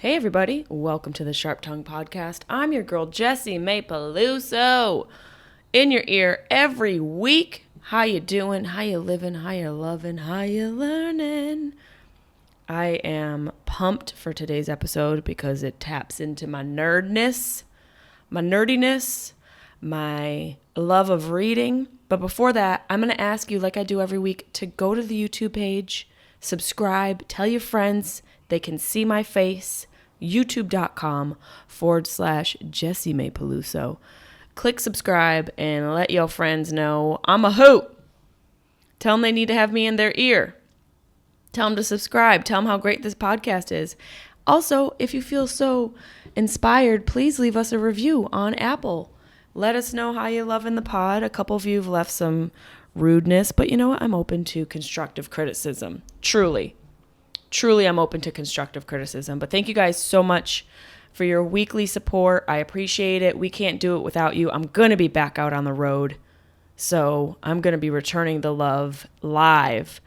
Hey everybody, welcome to the Sharp Tongue Podcast. I'm your girl Jessimae Peluso. In your ear every week. How you doing? How you living? How you loving? How you learning? I am pumped for today's episode because it taps into my nerdiness, my love of reading. But before that, I'm going to ask you, like I do every week, to go to the YouTube page, subscribe, tell your friends they can see my face. youtube.com/Jessimae Peluso. Click subscribe and let your friends know I'm a hoot. Tell them they need to have me in their ear. Tell them to subscribe. Tell them how great this podcast is. Also, if you feel so inspired, please leave us a review on Apple. Let us know how you're loving the pod. A couple of you have left some rudeness, but you know what? I'm open to constructive criticism. Truly, I'm open to constructive criticism. But thank you guys so much for your weekly support. I appreciate it. We can't do it without you. I'm going to be back out on the road. So I'm going to be returning the love live.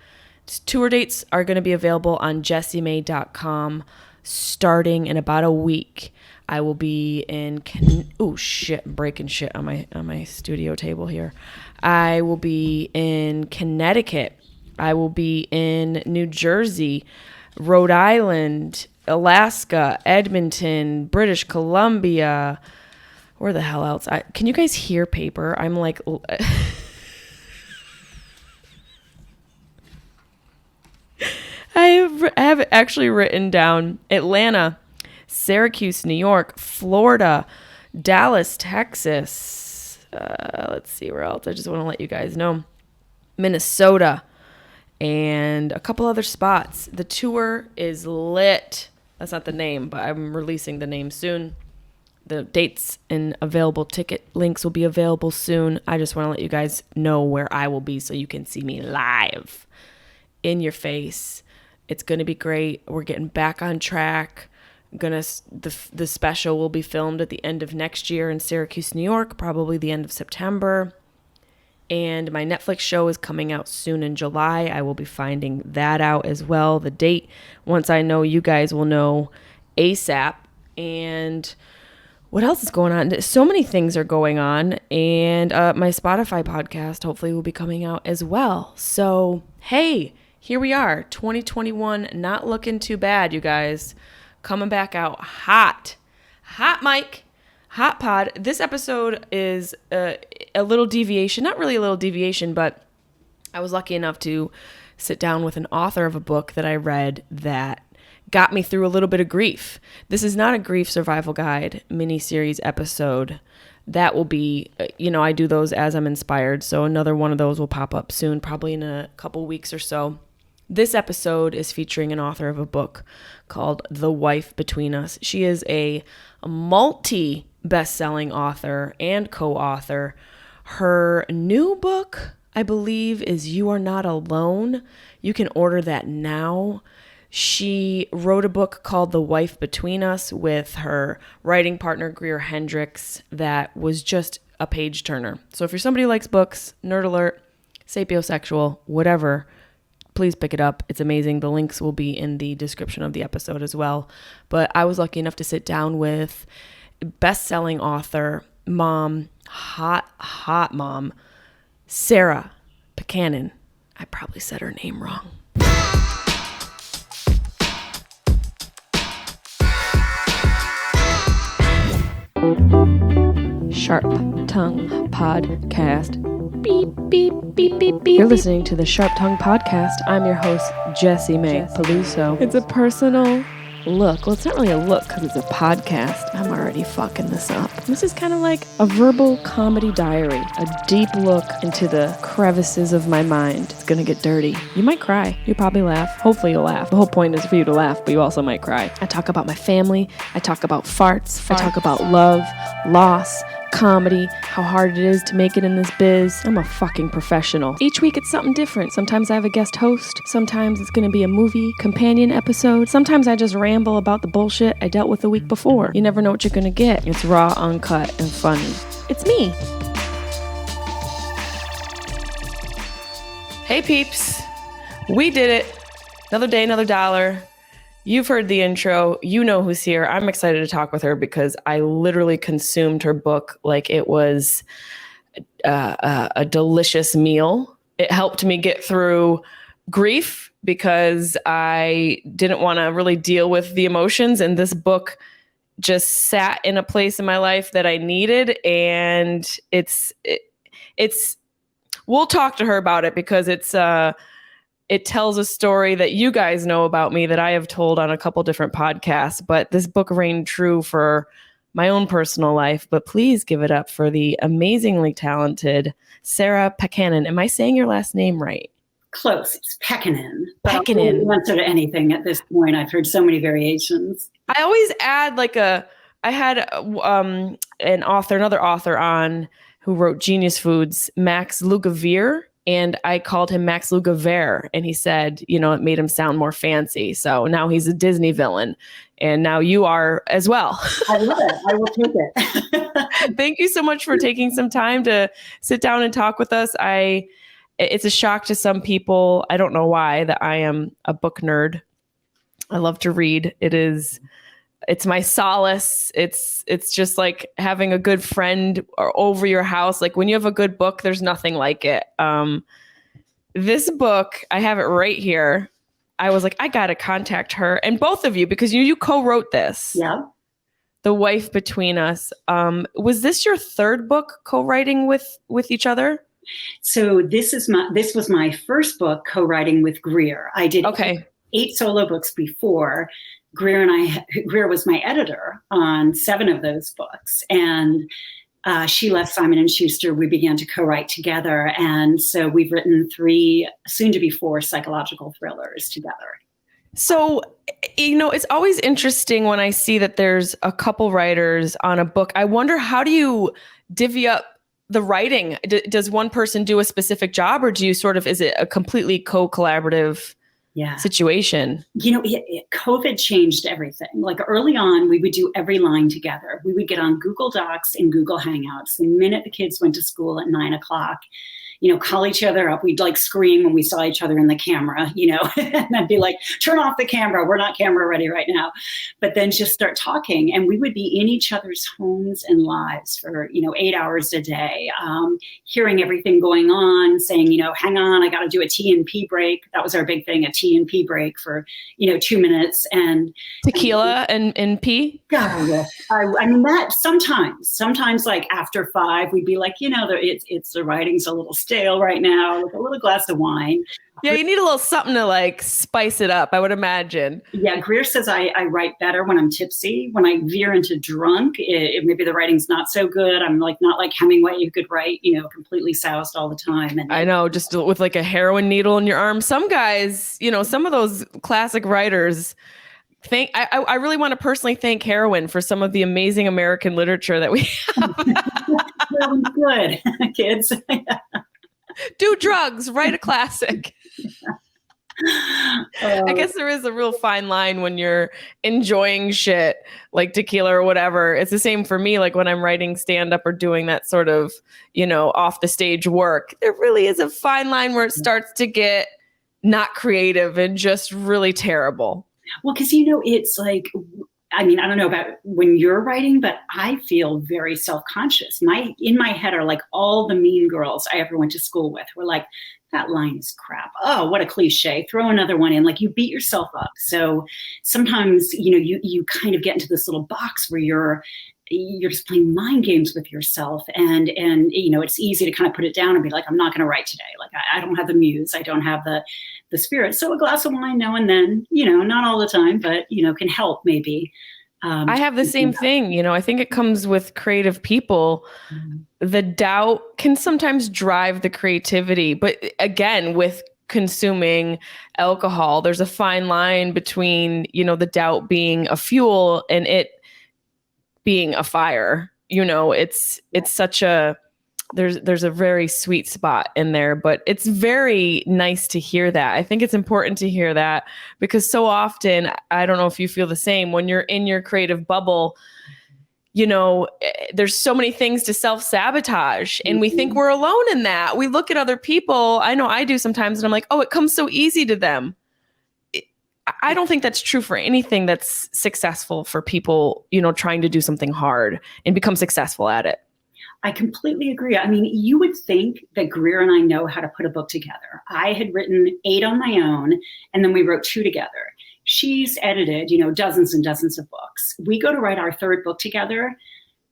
Tour dates are going to be available on jessimae.com starting in about a week. I will be in breaking shit on my studio table here. I will be in Connecticut. I will be in New Jersey, Rhode Island, Alaska, Edmonton, British Columbia. Where the hell else? Can you guys hear paper? I'm like... I have actually written down Atlanta, Syracuse, New York, Florida, Dallas, Texas. Let's see where else. I just want to let you guys know. Minnesota. And a couple other spots. The tour is lit. That's not the name, but I'm releasing the name soon. The dates and available ticket links will be available soon. I just want to let you guys know where I will be so you can see me live in your face. It's going to be great. We're getting back on track. The special will be filmed at the end of next year in Syracuse, New York, probably the end of September. And my Netflix show is coming out soon in July. I will be finding that out as well. The date, once I know, you guys will know ASAP. And what else is going on? So many things are going on. And my Spotify podcast hopefully will be coming out as well. So, hey, here we are. 2021, not looking too bad, you guys. Coming back out hot. Hot mic. Hot pod. This episode is a little deviation, not really a little deviation, but I was lucky enough to sit down with an author of a book that I read that got me through a little bit of grief. This is not a grief survival guide mini-series episode. That will be, I do those as I'm inspired, so another one of those will pop up soon, probably in a couple weeks or so. This episode is featuring an author of a book called The Wife Between Us. She is a multi-best-selling author and co-author. Her new book, I believe, is You Are Not Alone. You can order that now. She wrote a book called The Wife Between Us with her writing partner, Greer Hendricks, that was just a page turner. So if you're somebody who likes books, nerd alert, sapiosexual, whatever, please pick it up. It's amazing. The links will be in the description of the episode as well. But I was lucky enough to sit down with best-selling author, mom, hot mom, Sarah Pekkanen. I probably said her name wrong. Sharp Tongue Podcast. Beep, beep, beep, beep, beep. You're listening to the Sharp Tongue Podcast. I'm your host, Jessimae Peluso. It's a personal look. Well, it's not really a look because it's a podcast. I'm already fucking this up. This is kind of like a verbal comedy diary, a deep look into the crevices of my mind. It's gonna get dirty. You might cry. You'll probably laugh. Hopefully you'll laugh. The whole point is for you to laugh, but you also might cry. I talk about my family. I talk about farts. I talk about love, loss, comedy, how hard it is to make it in this biz. I'm a fucking professional. Each week it's something different. Sometimes I have a guest host. Sometimes it's going to be a movie companion episode. Sometimes I just ramble about the bullshit I dealt with the week before. You never know what you're going to get. It's raw, uncut, and funny. It's me. Hey peeps. We did it. Another day, another dollar. You've heard the intro. You know who's here. I'm excited to talk with her because I literally consumed her book like it was a delicious meal. It helped me get through grief because I didn't want to really deal with the emotions. And this book just sat in a place in my life that I needed. And we'll talk to her about it because it tells a story that you guys know about me that I have told on a couple different podcasts, but this book reigned true for my own personal life. But please give it up for the amazingly talented Sarah Pekkanen. Am I saying your last name right? Close. It's Pekkanen. Pekkanen. I'll answer to anything at this point. I've heard so many variations. I always add I had another author on who wrote Genius Foods, Max Lugavere. And I called him Max Lugavere, and he said, it made him sound more fancy. So now he's a Disney villain, and now you are as well. I love it. I will take it. Thank you so much for taking some time to sit down and talk with us. It's a shock to some people. I don't know why, that I am a book nerd. I love to read. It's my solace. It's just like having a good friend over your house. Like when you have a good book, there's nothing like it. This book, I have it right here. I was like, I got to contact her, and both of you, because you co-wrote this. Yeah. The Wife Between Us. Was this your third book co-writing with each other? So this was my first book co-writing with Greer. I did 8 solo books before. Greer was my editor on 7 of those books, and she left Simon & Schuster. We began to co-write together, and so we've written 3, soon to be 4, psychological thrillers together. So, it's always interesting when I see that there's a couple writers on a book. I wonder, how do you divvy up the writing? Does one person do a specific job, or do you is it a completely co-collaborative situation? COVID changed everything. Like early on, we would do every line together. We would get on Google Docs and Google Hangouts. The minute the kids went to school at 9:00, call each other up. We'd scream when we saw each other in the camera, and I'd be like, turn off the camera. We're not camera ready right now. But then just start talking. And we would be in each other's homes and lives for, 8 hours a day, hearing everything going on, saying, hang on, I got to do a T&P break. That was our big thing, a T&P break for, 2 minutes. And tequila and pee? God, I mean, that sometimes like after 5, we'd be like, it's the writing's a little stale right now, with a little glass of wine. Yeah, you need a little something to spice it up, I would imagine. Yeah, Greer says I write better when I'm tipsy. When I veer into drunk, maybe the writing's not so good. I'm not like Hemingway, who could write, completely soused all the time. And I know, just with a heroin needle in your arm. Some guys, some of those classic writers, I really want to personally thank heroin for some of the amazing American literature that we have. Good, kids. Do drugs, write a classic. I guess there is a real fine line when you're enjoying shit like tequila or whatever. It's the same for me. Like when I'm writing stand-up or doing that sort of, off the stage work, there really is a fine line where it starts to get not creative and just really terrible. Well, because, it's like, I don't know about when you're writing, but I feel very self-conscious. In my head are like all the mean girls I ever went to school with were like, that line is crap. Oh, what a cliche. Throw another one in. Like, you beat yourself up. So sometimes, you kind of get into this little box where you're just playing mind games with yourself. And it's easy to kind of put it down and be like, I'm not going to write today. Like, I don't have the muse. I don't have the spirit. So a glass of wine now and then, not all the time, but, can help maybe. I have the same thing. I think it comes with creative people. Mm-hmm. The doubt can sometimes drive the creativity. But again, with consuming alcohol, there's a fine line between, the doubt being a fuel and it being a fire. It's such a, there's a very sweet spot in there, but it's very nice to hear that. I think it's important to hear that because so often, I don't know if you feel the same, when you're in your creative bubble, there's so many things to self-sabotage and we think we're alone in that. We look at other people. I know I do sometimes and I'm like, oh, it comes so easy to them. I don't think that's true for anything that's successful for people, trying to do something hard and become successful at it. I completely agree. I mean, you would think that Greer and I know how to put a book together. I had written 8 on my own, and then we wrote 2 together. She's edited, dozens and dozens of books. We go to write our 3rd book together.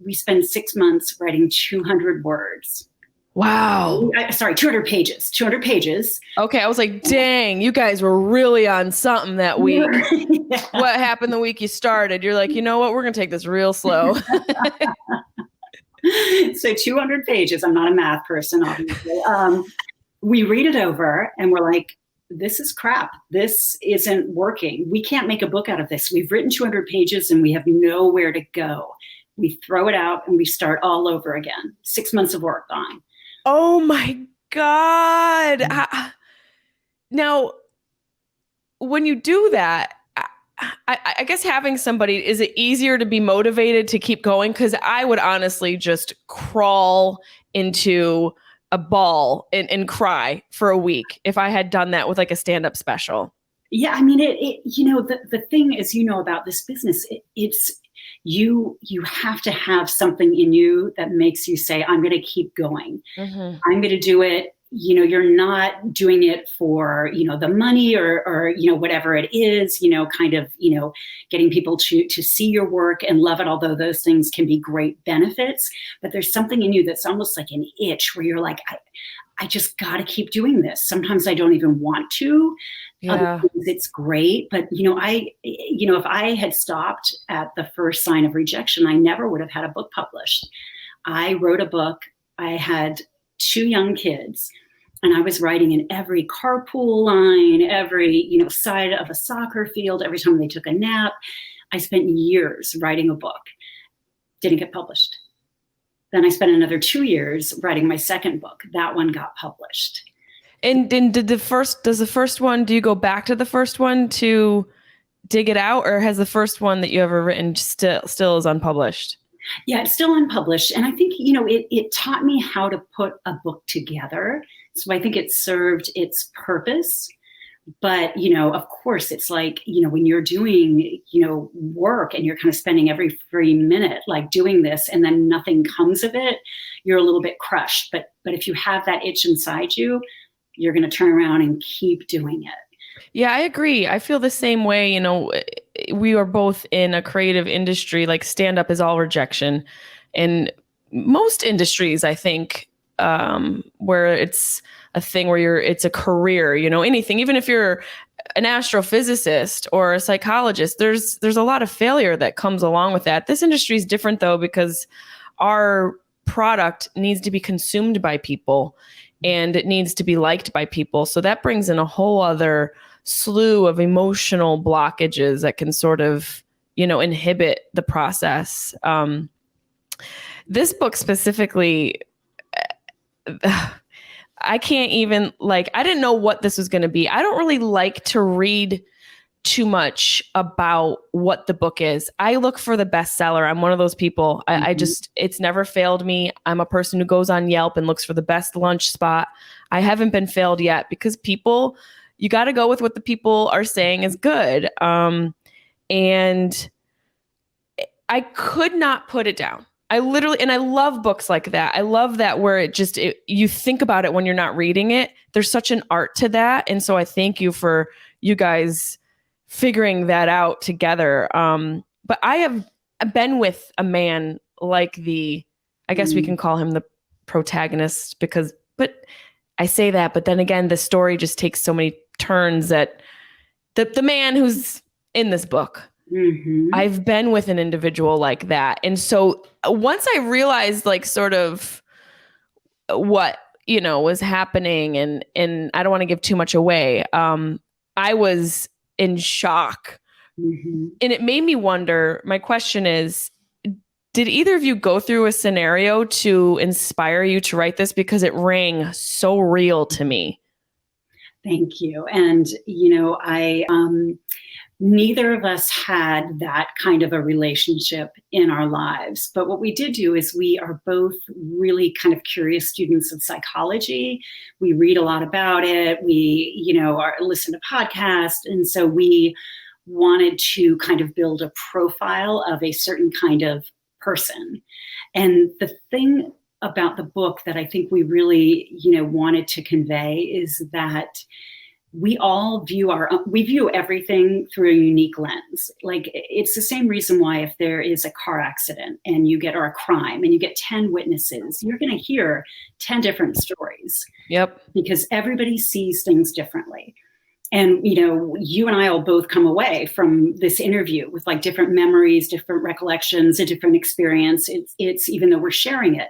We spend 6 months writing 200 words. Wow. Sorry, 200 pages. 200 pages. Okay, I was like, dang, you guys were really on something that week. Yeah. What happened the week you started? You're like, you know what? We're going to take this real slow. So 200 pages. I'm not a math person, obviously. We read it over and we're like, this is crap. This isn't working. We can't make a book out of this. We've written 200 pages and we have nowhere to go. We throw it out and we start all over again. 6 months of work gone. Oh my God. Now, when you do that, I guess having somebody, is it easier to be motivated to keep going? Because I would honestly just crawl into a ball and cry for a week if I had done that with like a stand-up special. Yeah, I mean, the thing is, about this business, it's you have to have something in you that makes you say, I'm going to keep going. Mm-hmm. I'm going to do it. You're not doing it for, the money or whatever it is, kind of, getting people to see your work and love it. Although those things can be great benefits, but there's something in you that's almost like an itch where you're like, I just got to keep doing this. Sometimes I don't even want to. Yeah. It's great. But, if I had stopped at the first sign of rejection, I never would have had a book published. I wrote a book. I had 2 young kids and I was writing in every carpool line, every, side of a soccer field, every time they took a nap. I spent years writing a book, didn't get published. Then I spent another 2 years writing my 2nd book. That one got published. And does the first one, do you go back to the first one to dig it out, or has the first one that you ever written still is unpublished? Yeah, it's still unpublished. And I think, it taught me how to put a book together. So I think it served its purpose. But, of course, it's like, when you're doing, work and you're kind of spending every free minute like doing this and then nothing comes of it, you're a little bit crushed. But if you have that itch inside you, you're going to turn around and keep doing it. Yeah, I agree. I feel the same way. We are both in a creative industry, like stand-up is all rejection. And most industries, I think, where it's a thing where it's a career, anything, even if you're an astrophysicist or a psychologist, there's a lot of failure that comes along with that. This industry is different though, because our product needs to be consumed by people and it needs to be liked by people. So that brings in a whole other slew of emotional blockages that can sort of, inhibit the process. This book specifically, I can't even I didn't know what this was going to be. I don't really like to read too much about what the book is. I look for the bestseller. I'm one of those people. I just, it's never failed me. I'm a person who goes on Yelp and looks for the best lunch spot. I haven't been failed yet because you got to go with what the people are saying is good. And I could not put it down. And I love books like that. I love that where you think about it when you're not reading it. There's such an art to that. And so I thank you for you guys figuring that out together. But I have been with a man like I guess we can call him the protagonist but I say that, but then again, the story just takes so many turns that the man who's in this book, I've been with an individual like that. And so once I realized sort of what, was happening and I don't want to give too much away. I was in shock. And it made me wonder, my question is, did either of you go through a scenario to inspire you to write this? Because it rang so real to me. Thank you. And, Neither of us had that kind of a relationship in our lives. But what we did do is we are both really kind of curious students of psychology. We read a lot about it. We, listen to podcasts. And so we wanted to kind of build a profile of a certain kind of person. And the thing about the book that I think we really, wanted to convey is that we all view everything through a unique lens. Like, it's the same reason why if there is a car accident or a crime and you get 10 witnesses, you're going to hear 10 different stories. Yep. Because everybody sees things differently. And, you and I will both come away from this interview with like different memories, different recollections, a different experience. It's even though we're sharing it,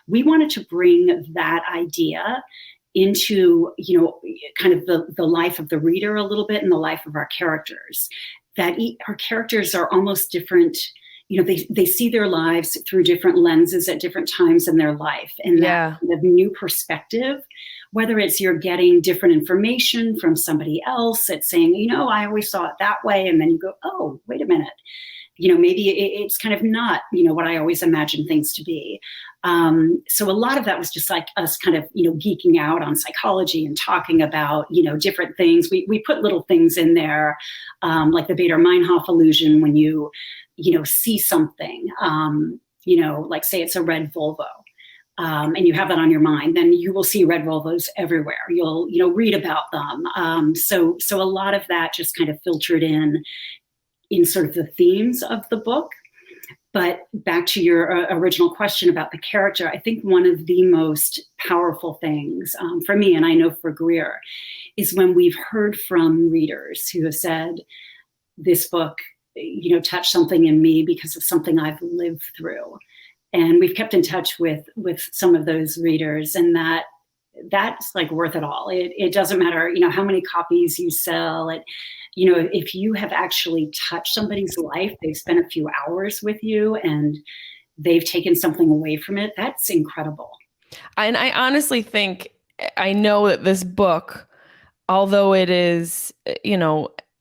we wanted to bring that idea into, kind of the life of the reader a little bit and the life of our characters, that our characters are almost different. They see their lives through different lenses at different times in their life. And that kind of new perspective, whether it's you're getting different information from somebody else that's saying, I always saw it that way. And then you go, oh, wait a minute. Maybe it's kind of not, what I always imagined things to be. So a lot of that was just like us kind of, geeking out on psychology and talking about, different things. We put little things in there, like the Bader-Meinhof illusion when you see something, like say it's a red Volvo. And you have that on your mind, then you will see red Volvos everywhere. You'll, read about them. So a lot of that just kind of filtered in sort of the themes of the book. But back to your original question about the character, I think one of the most powerful things for me, and I know for Greer, is when we've heard from readers who have said, this book, touched something in me because of something I've lived through. And we've kept in touch with some of those readers, and that's like worth it all. It doesn't matter, how many copies you sell. If you have actually touched somebody's life, they've spent a few hours with you and they've taken something away from it, that's incredible. And I honestly think, I know that this book, although it is,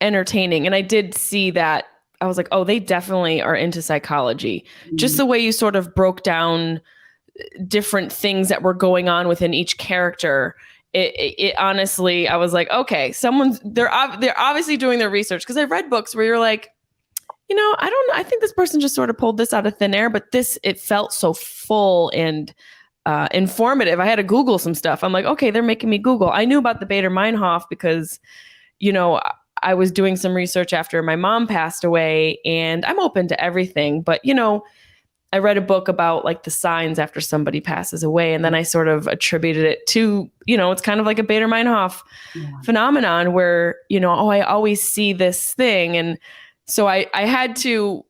entertaining, and I did see that, I was like, oh, they definitely are into psychology. Mm-hmm. Just the way you sort of broke down different things that were going on within each character. It honestly, I was like, okay, they're obviously doing their research, because I've read books where you're like, I don't know, I think this person just sort of pulled this out of thin air, but it felt so full and informative. I had to Google some stuff. I'm like, okay, they're making me Google. I knew about the Bader-Meinhof because, I was doing some research after my mom passed away, and I'm open to everything, but I read a book about like the signs after somebody passes away. And then I sort of attributed it to, it's kind of like a Bader-Meinhof phenomenon where, I always see this thing. And so I had to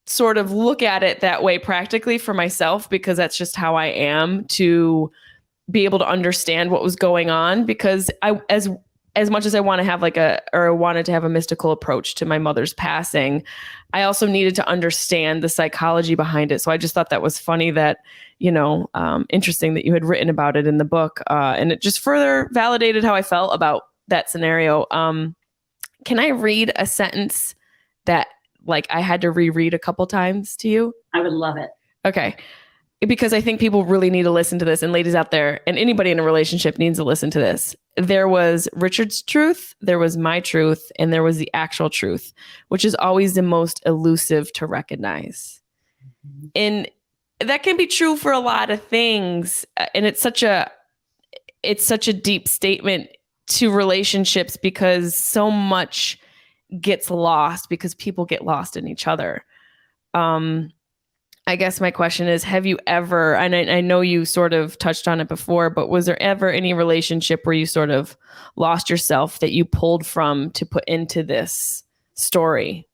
sort of look at it that way practically for myself, because that's just how I am, to be able to understand what was going on. Because as much as I want to have I wanted to have a mystical approach to my mother's passing, I also needed to understand the psychology behind it. So I just thought that was funny that, interesting that you had written about it in the book. And it just further validated how I felt about that scenario. Can I read a sentence that I had to reread a couple times to you? I would love it. Okay. Because I think people really need to listen to this, and ladies out there and anybody in a relationship needs to listen to this. There was Richard's truth, there was my truth, and there was the actual truth, which is always the most elusive to recognize. Mm-hmm. And that can be true for a lot of things. And it's such a deep statement to relationships, because so much gets lost because people get lost in each other. I guess my question is, have you ever, and I know you sort of touched on it before, but was there ever any relationship where you sort of lost yourself that you pulled from to put into this story?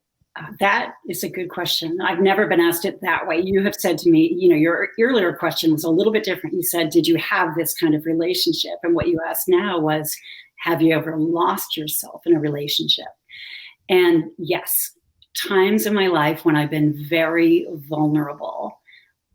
That is a good question. I've never been asked it that way. You have said to me, your earlier question was a little bit different. You said, did you have this kind of relationship? And what you asked now was, have you ever lost yourself in a relationship? And yes, times in my life when I've been very vulnerable,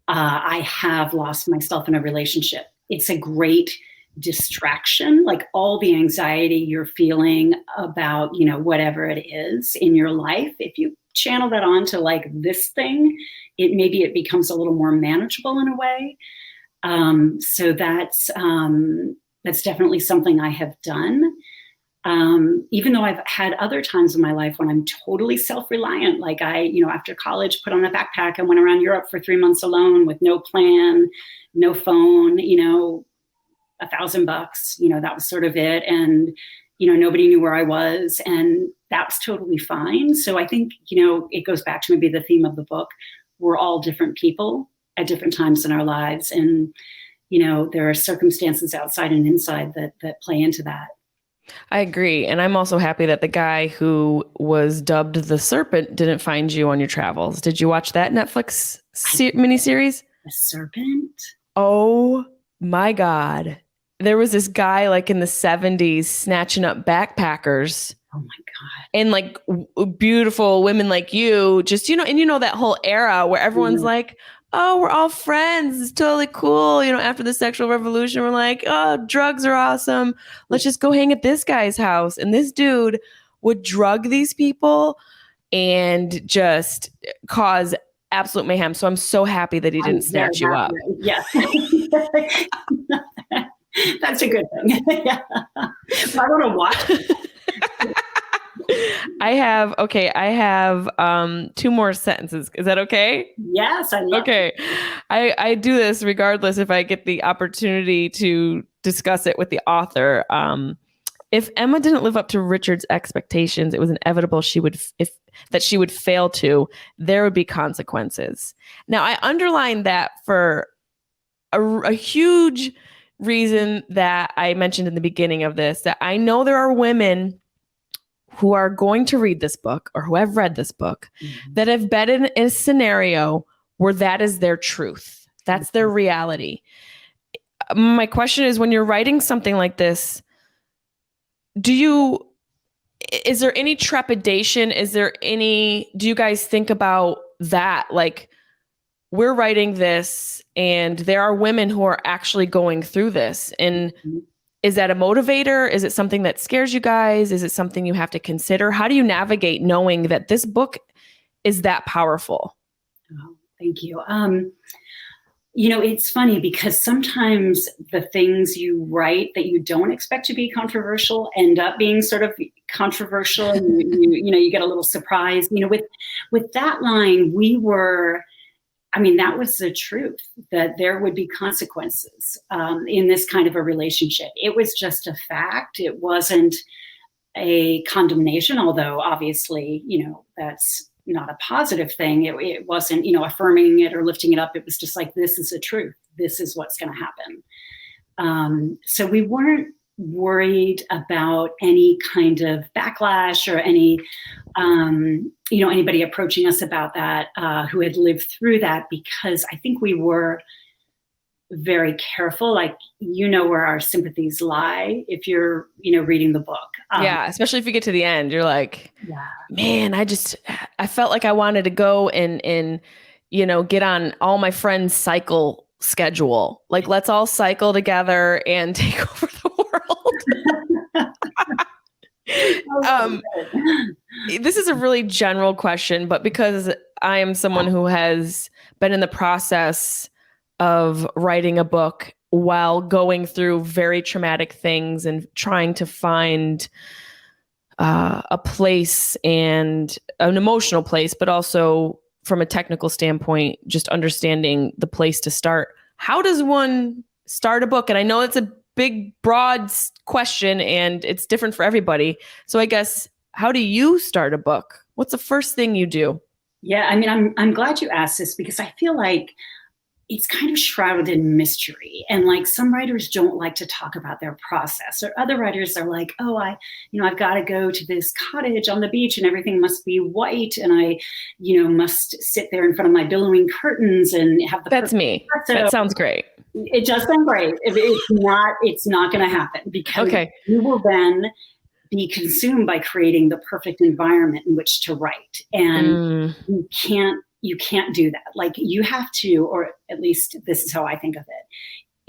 I have lost myself in a relationship. It's a great distraction, like all the anxiety you're feeling about, you know, whatever it is in your life, if you channel that onto like this thing, it becomes a little more manageable in a way. So that's definitely something I have done. Even though I've had other times in my life when I'm totally self-reliant, like you know, after college, put on a backpack and went around Europe for 3 months alone with no plan, no phone, you know, $1,000, you know, that was sort of it. And, you know, nobody knew where I was, and that's totally fine. So I think, you know, it goes back to maybe the theme of the book. We're all different people at different times in our lives. And, you know, there are circumstances outside and inside that play into that. I agree. And I'm also happy that the guy who was dubbed the Serpent didn't find you on your travels. Did you watch that Netflix miniseries? The Serpent? Oh my God. There was this guy like in the 70s snatching up backpackers. Oh my God. And like beautiful women like you, just, you know, and you know, that whole era where everyone's like, oh, we're all friends. It's totally cool. You know, after the sexual revolution, we're like, oh, drugs are awesome. Let's just go hang at this guy's house. And this dude would drug these people and just cause absolute mayhem. So I'm so happy that he didn't snatch you up. Yes. That's a good thing. Yeah. I don't know why. I have 2 more sentences. Is that okay? Yes, I love Okay. I do this regardless if I get the opportunity to discuss it with the author. If Emma didn't live up to Richard's expectations, it was inevitable she would fail to. There would be consequences. Now, I underline that for a huge reason that I mentioned in the beginning of this, that I know there are women who are going to read this book or who have read this book that have been in a scenario where that is their truth. That's their reality. My question is, when you're writing something like this, is there any trepidation? Do you guys think about that? Like, we're writing this and there are women who are actually going through this. And is that a motivator? Is it something that scares you guys? Is it something you have to consider? How do you navigate knowing that this book is that powerful? Oh, thank you. You know, it's funny because sometimes the things you write that you don't expect to be controversial end up being sort of controversial. And you get a little surprised. You know, with that line, that was the truth, that there would be consequences in this kind of a relationship. It was just a fact. It wasn't a condemnation, although obviously, you know, that's not a positive thing. It wasn't, you know, affirming it or lifting it up. It was just like, this is the truth. This is what's going to happen. So we weren't worried about any kind of backlash or any, anybody approaching us about that who had lived through that, because I think we were very careful, like, you know, where our sympathies lie if you're, you know, reading the book. Yeah, especially if you get to the end, you're like, man, I felt like I wanted to go and you know, get on all my friends' cycle schedule. Like, let's all cycle together and take over the world. This is a really general question, but because I am someone who has been in the process of writing a book while going through very traumatic things and trying to find a place, and an emotional place, but also from a technical standpoint, just understanding the place to start. How does one start a book? And I know it's a big, broad question and it's different for everybody. So I guess, how do you start a book? What's the first thing you do? Yeah, I mean, I'm glad you asked this, because I feel like it's kind of shrouded in mystery. And like, some writers don't like to talk about their process, or other writers are like, oh, I've got to go to this cottage on the beach and everything must be white. And I, you know, must sit there in front of my billowing curtains and have the— That's me. That sounds great. It does sound great. It's not going to happen, because you will then be consumed by creating the perfect environment in which to write. And you can't do that. Like, you have to, or at least this is how I think of it.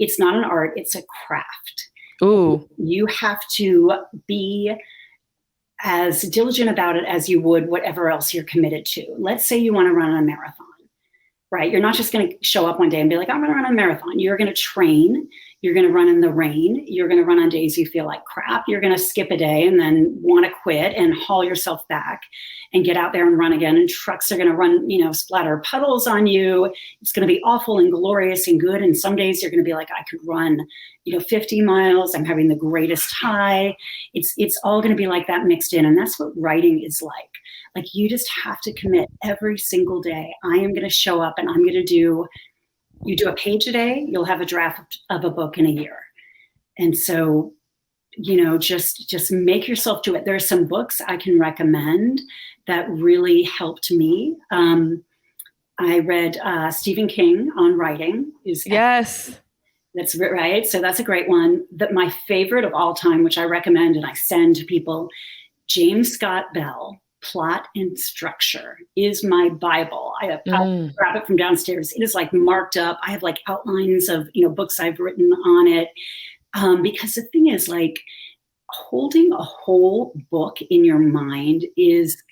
It's not an art, it's a craft. Ooh. You have to be as diligent about it as you would whatever else you're committed to. Let's say you want to run a marathon, right? You're not just going to show up one day and be like, I'm going to run a marathon. You're going to train. You're going to run in the rain. You're going to run on days you feel like crap. You're going to skip a day and then want to quit and haul yourself back and get out there and run again. And trucks are going to run, splatter puddles on you. It's going to be awful and glorious and good. And some days you're going to be like, I could run, 50 miles. I'm having the greatest high. It's all going to be like that mixed in. And that's what writing is like. Like, you just have to commit every single day. I am going to show up and I'm going to you do a page a day, you'll have a draft of a book in a year. And so, just make yourself do it. There are some books I can recommend that really helped me. I read Stephen King on writing. Yes. That's right. So that's a great one. That my favorite of all time, which I recommend and I send to people, James Scott Bell, Plot and Structure, is my Bible. I'll grab it from downstairs. It is like marked up. I have like outlines of, books I've written on it. Because the thing is, like, holding a whole book in your mind is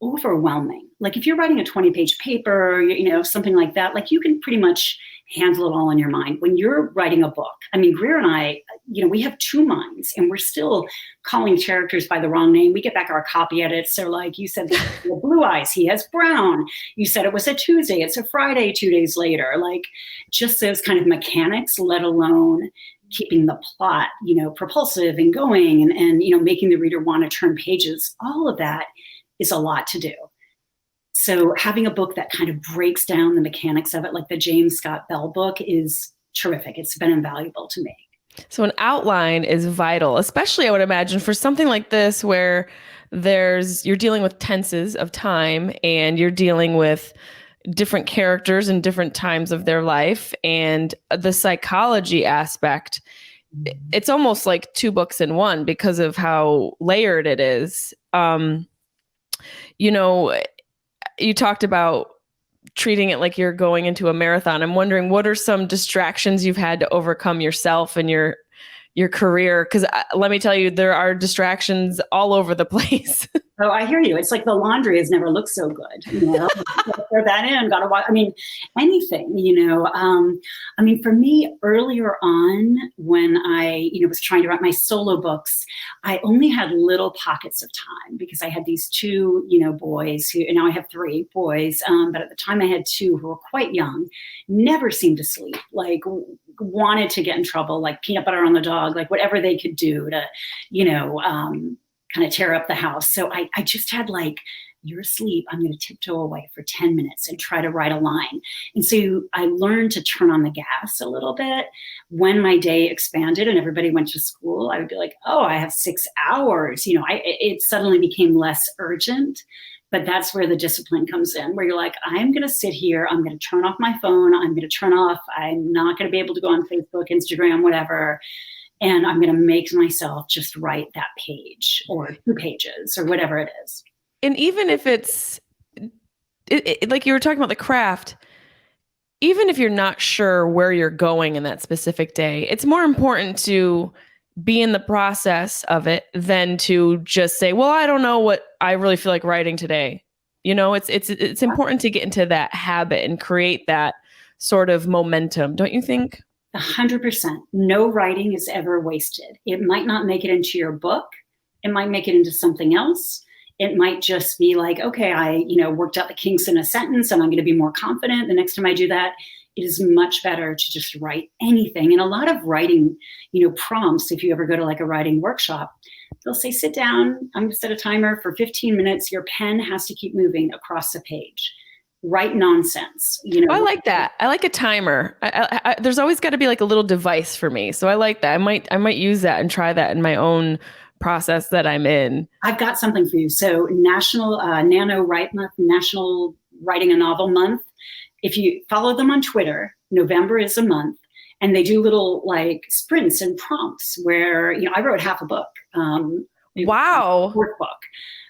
overwhelming. Like, if you're writing a 20-page paper, something like that, like, you can pretty much handle it all in your mind. When you're writing a book, I mean, Greer and I, we have two minds and we're still calling characters by the wrong name. We get back our copy edits. So, like, you said, blue eyes, he has brown. You said it was a Tuesday, it's a Friday 2 days later. Like, just those kind of mechanics, let alone keeping the plot, propulsive and going and making the reader want to turn pages. All of that is a lot to do. So having a book that kind of breaks down the mechanics of it, like the James Scott Bell book, is terrific. It's been invaluable to me. So an outline is vital, especially I would imagine for something like this where you're dealing with tenses of time and you're dealing with different characters in different times of their life, and the psychology aspect. It's almost like two books in one because of how layered it is. You talked about treating it like you're going into a marathon. I'm wondering, what are some distractions you've had to overcome yourself and your career? Because let me tell you, there are distractions all over the place. Oh, I hear you. It's like the laundry has never looked so good. Throw that in, gotta watch. I mean, anything, for me, earlier on when I, was trying to write my solo books, I only had little pockets of time because I had these two, boys and now I have three boys. But at the time I had two who were quite young, never seemed to sleep, like wanted to get in trouble, like peanut butter on the dog, like whatever they could do to, kind of tear up the house. So I just had like, you're asleep, I'm going to tiptoe away for 10 minutes and try to write a line. And so I learned to turn on the gas a little bit. When my day expanded and everybody went to school, I would be like, oh, I have 6 hours. It suddenly became less urgent. But that's where the discipline comes in, where you're like, I'm going to sit here, I'm going to turn off my phone, I'm going to turn off, I'm not going to be able to go on Facebook, Instagram, whatever. And I'm going to make myself just write that page or 2 pages or whatever it is. And even if it's like you were talking about the craft, even if you're not sure where you're going in that specific day, it's more important to be in the process of it than to just say, well, I don't know what I really feel like writing today. It's important to get into that habit and create that sort of momentum, don't you think? 100%. No writing is ever wasted. It might not make it into your book. It might make it into something else. It might just be like, okay, I, worked out the kinks in a sentence and I'm going to be more confident the next time I do that. It is much better to just write anything. And a lot of writing, prompts, if you ever go to like a writing workshop, they'll say, sit down, I'm going to set a timer for 15 minutes. Your pen has to keep moving across the page. Write nonsense. I like that. I like a timer. There's always got to be like a little device for me. So I like that. I might use that and try that in my own process that I'm in. I've got something for you. So National Nano Write Month, National Writing a Novel Month. If you follow them on Twitter, November is a month, and they do little like sprints and prompts where, I wrote half a book. Wow. Workbook.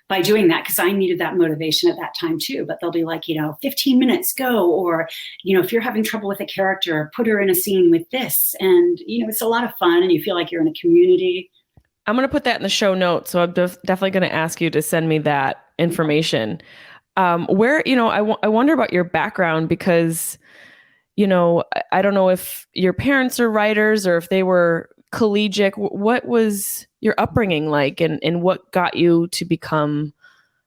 by doing that, because I needed that motivation at that time too. But they'll be like, 15 minutes, go. Or, if you're having trouble with a character, put her in a scene with this. And, it's a lot of fun and you feel like you're in a community. I'm going to put that in the show notes. So I'm definitely going to ask you to send me that information. Where, I wonder about your background because, I don't know if your parents are writers or if they were collegiate. What was your upbringing like and what got you to become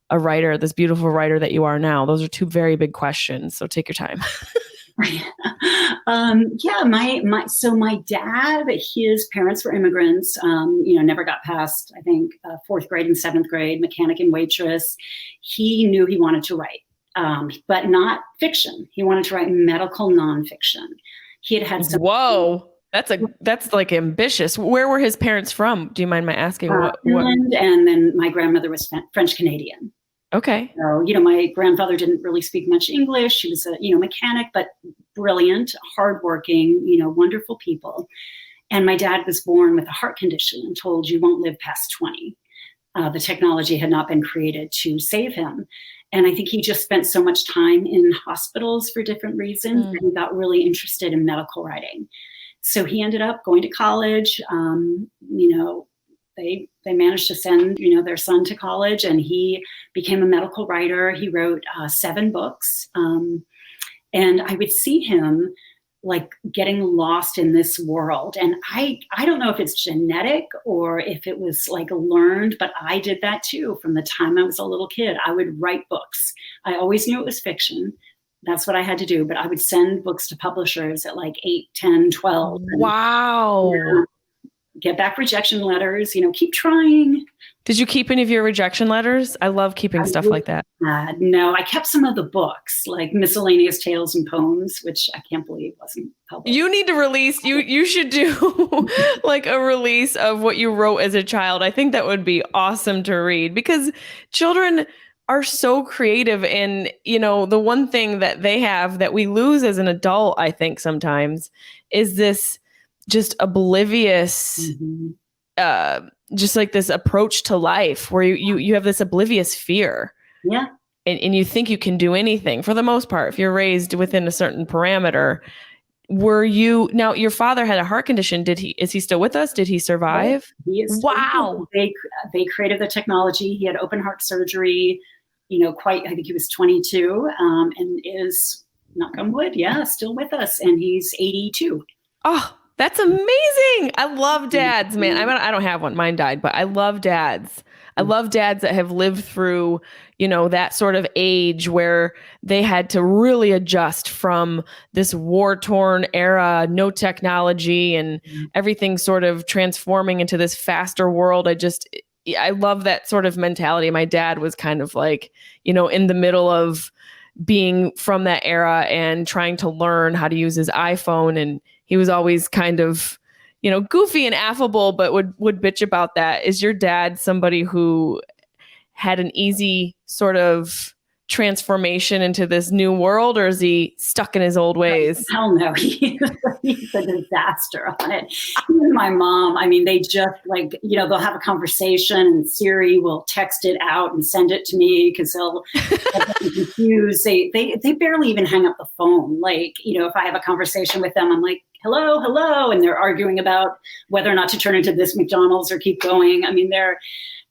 a writer, this beautiful writer that you are now? Those are two very big questions. So take your time. My dad, his parents were immigrants, never got past, I think, fourth grade and seventh grade, mechanic and waitress. He knew he wanted to write, but not fiction. He wanted to write medical nonfiction. He had some. Whoa. That's like ambitious. Where were his parents from? Do you mind my asking? Finland, and then my grandmother was French Canadian. Okay. So, my grandfather didn't really speak much English. He was a, mechanic, but brilliant, hardworking, wonderful people. And my dad was born with a heart condition and told you won't live past 20. The technology had not been created to save him. And I think he just spent so much time in hospitals for different reasons that he got really interested in medical writing. So he ended up going to college, They managed to send, their son to college, and he became a medical writer. He wrote 7 books. And I would see him like getting lost in this world. And I don't know if it's genetic or if it was like learned, but I did that too. From the time I was a little kid, I would write books. I always knew it was fiction. That's what I had to do. But I would send books to publishers at like 8, 10, 12. Wow. And, get back rejection letters, keep trying. Did you keep any of your rejection letters? I love keeping stuff like that. No, I kept some of the books, like miscellaneous tales and poems, which I can't believe wasn't published. You need to release, you should do like a release of what you wrote as a child. I think that would be awesome to read because children are so creative. And, the one thing that they have that we lose as an adult, I think sometimes, is this just oblivious, just like this approach to life where you have this oblivious fear. Yeah. And you think you can do anything for the most part, if you're raised within a certain parameter. Now your father had a heart condition. Is he still with us? Did he survive? He is. Wow. They created the technology. He had open heart surgery, I think he was 22, and is, knock on wood, still with us. And he's 82. Oh, that's amazing. I love dads, man. I don't have one. Mine died, but I love dads. I love dads that have lived through, that sort of age where they had to really adjust from this war-torn era, no technology and everything sort of transforming into this faster world. I love that sort of mentality. My dad was kind of like, in the middle of being from that era and trying to learn how to use his iPhone, and he was always kind of, goofy and affable, but would bitch about that. Is your dad somebody who had an easy sort of transformation into this new world, or is he stuck in his old ways? Hell no. He's a disaster on it. Even my mom, they just they'll have a conversation and Siri will text it out and send it to me because they'll get confused. They barely even hang up the phone. If I have a conversation with them, I'm like, hello. And they're arguing about whether or not to turn into this McDonald's or keep going.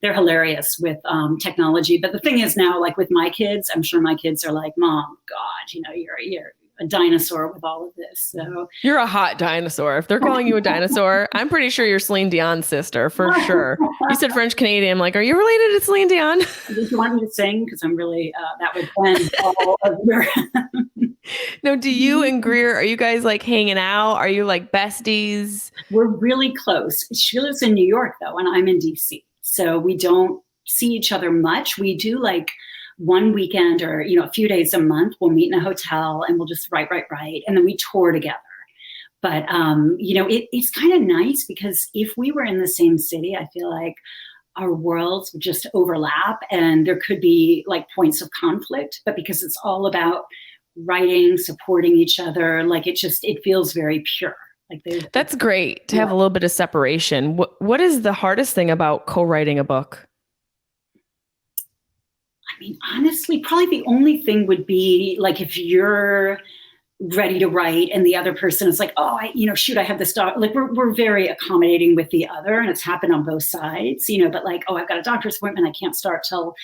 They're hilarious with technology. But the thing is now, like with my kids, I'm sure my kids are like, Mom, God, you're a dinosaur with all of this. So you're a hot dinosaur. If they're calling you a dinosaur, I'm pretty sure you're Celine Dion's sister for sure. You said French Canadian. I'm like, are you related to Celine Dion? Did you want me to sing? Because I'm really, that would blend all of your... No, do you and Greer, are you guys like hanging out? Are you like besties? We're really close. She lives in New York though, and I'm in DC. So we don't see each other much. We do like one weekend or, a few days a month, we'll meet in a hotel and we'll just write. And then we tour together. But, it's kind of nice because if we were in the same city, I feel like our worlds would just overlap and there could be like points of conflict. But because it's all about writing, supporting each other, it feels very pure. That's great to have a little bit of separation. What is the hardest thing about co-writing a book? I mean, honestly, probably the only thing would be like if you're ready to write and the other person is like, oh, shoot, I have this dog. Like we're very accommodating with the other, and it's happened on both sides, but like, oh, I've got a doctor's appointment, I can't start till,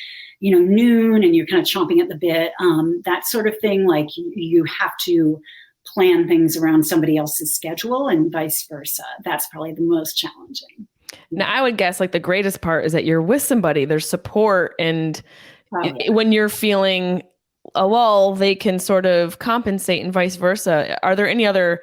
noon, and you're kind of chomping at the bit. That sort of thing. Like you have to plan things around somebody else's schedule and vice versa. That's probably the most challenging. Now, I would guess like the greatest part is that you're with somebody, there's support, and when you're feeling a lull, they can sort of compensate and vice versa. Are there any other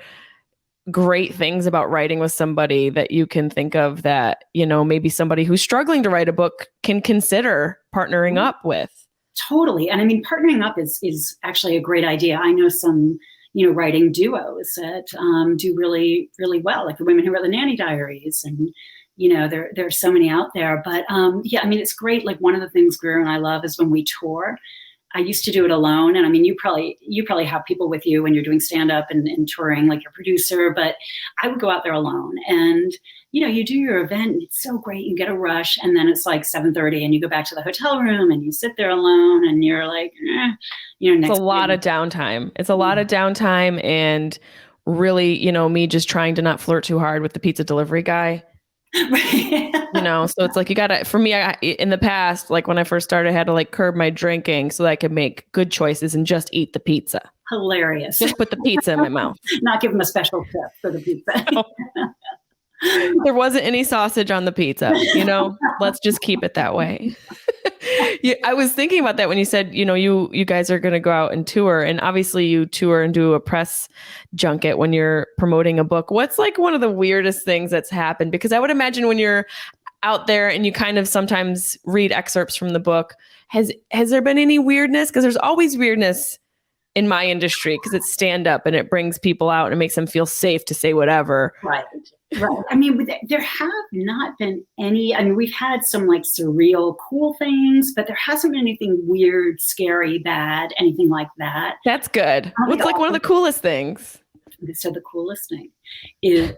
great things about writing with somebody that you can think of that, maybe somebody who's struggling to write a book can consider partnering up with? Totally. And I mean, partnering up is actually a great idea. I know some, writing duos that do really, really well, like the women who wrote the Nanny Diaries, and there's so many out there. But yeah, I mean, it's great. Like one of the things Greer and I love is when we tour. I used to do it alone. And I mean, you probably have people with you when you're doing stand-up and touring, like your producer, but I would go out there alone and, you do your event and it's so great. You get a rush and then it's like 7:30 and you go back to the hotel room and you sit there alone and you're like, it's a lot of downtime. It's a lot of downtime and really, me just trying to not flirt too hard with the pizza delivery guy. So it's like for me, in the past, like when I first started, I had to like curb my drinking so that I could make good choices and just eat the pizza. Hilarious. Just put the pizza in my mouth. Not give them a special tip for the pizza. No. There wasn't any sausage on the pizza, let's just keep it that way. Yeah, I was thinking about that when you said, you guys are going to go out and tour, and obviously you tour and do a press junket when you're promoting a book. What's like one of the weirdest things that's happened? Because I would imagine when you're out there and you kind of sometimes read excerpts from the book, has there been any weirdness? Because there's always weirdness in my industry because it's stand up and it brings people out and it makes them feel safe to say whatever. Right. I mean, there have not been any. I mean, we've had some like surreal, cool things, but there hasn't been anything weird, scary, bad, anything like that. That's good. What's like one of the coolest things? So the coolest thing is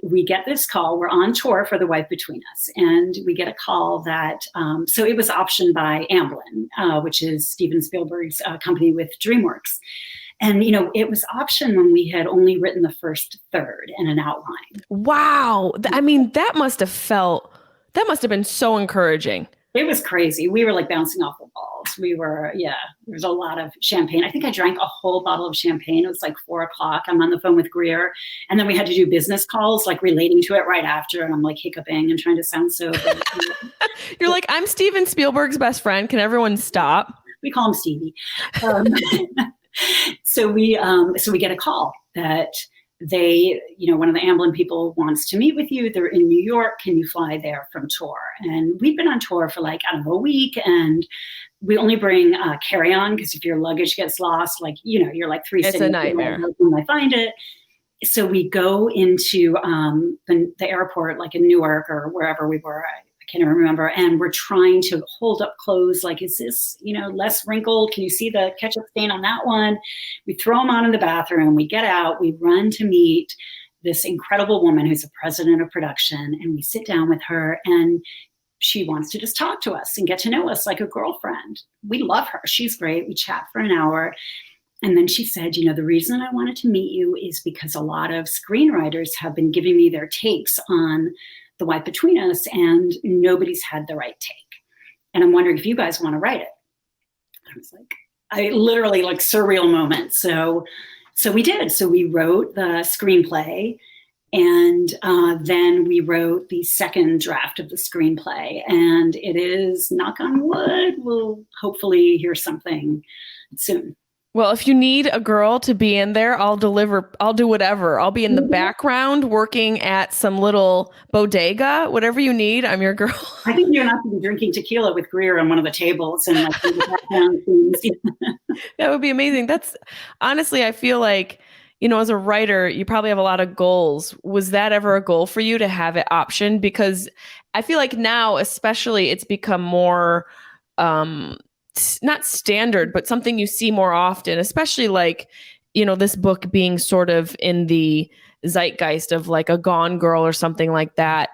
we get this call. We're on tour for The Wife Between Us, and we get a call that, so it was optioned by Amblin, which is Steven Spielberg's company with DreamWorks. And, it was optioned when we had only written the first third and an outline. Wow. I mean, that must have been so encouraging. It was crazy. We were like bouncing off the walls. There was a lot of champagne. I think I drank a whole bottle of champagne. It was like 4:00. I'm on the phone with Greer. And then we had to do business calls, like relating to it right after. And I'm like hiccuping and trying to sound sober. You're like, I'm Steven Spielberg's best friend. Can everyone stop? We call him Stevie. So we get a call that they, one of the Amblin people wants to meet with you. They're in New York. Can you fly there from tour? And we've been on tour for like, I don't know, a week. And we only bring carry-on because if your luggage gets lost, like, you're like 3 cities. It's a nightmare. When I find it. So we go into the airport, like in Newark or wherever we were. I can't even remember. And we're trying to hold up clothes. Like, is this, less wrinkled? Can you see the ketchup stain on that one? We throw them on in the bathroom. We get out. We run to meet this incredible woman who's the president of production. And we sit down with her and she wants to just talk to us and get to know us like a girlfriend. We love her. She's great. We chat for an hour. And then she said, the reason I wanted to meet you is because a lot of screenwriters have been giving me their takes on The Wife Between Us, and nobody's had the right take. And I'm wondering if you guys want to write it. I was like, I literally like surreal moment. So we did. So we wrote the screenplay, and then we wrote the second draft of the screenplay. And it is, knock on wood, we'll hopefully hear something soon. Well, if you need a girl to be in there, I'll deliver. I'll do whatever. I'll be in the background working at some little bodega, whatever you need. I'm your girl. I think you're not going to be drinking tequila with Greer on one of the tables and like in the background things. That would be amazing. That's honestly, I feel like, as a writer, you probably have a lot of goals. Was that ever a goal for you to have it optioned? Because I feel like now, especially, it's become more, not standard, but something you see more often, especially like, this book being sort of in the zeitgeist of like a Gone Girl or something like that.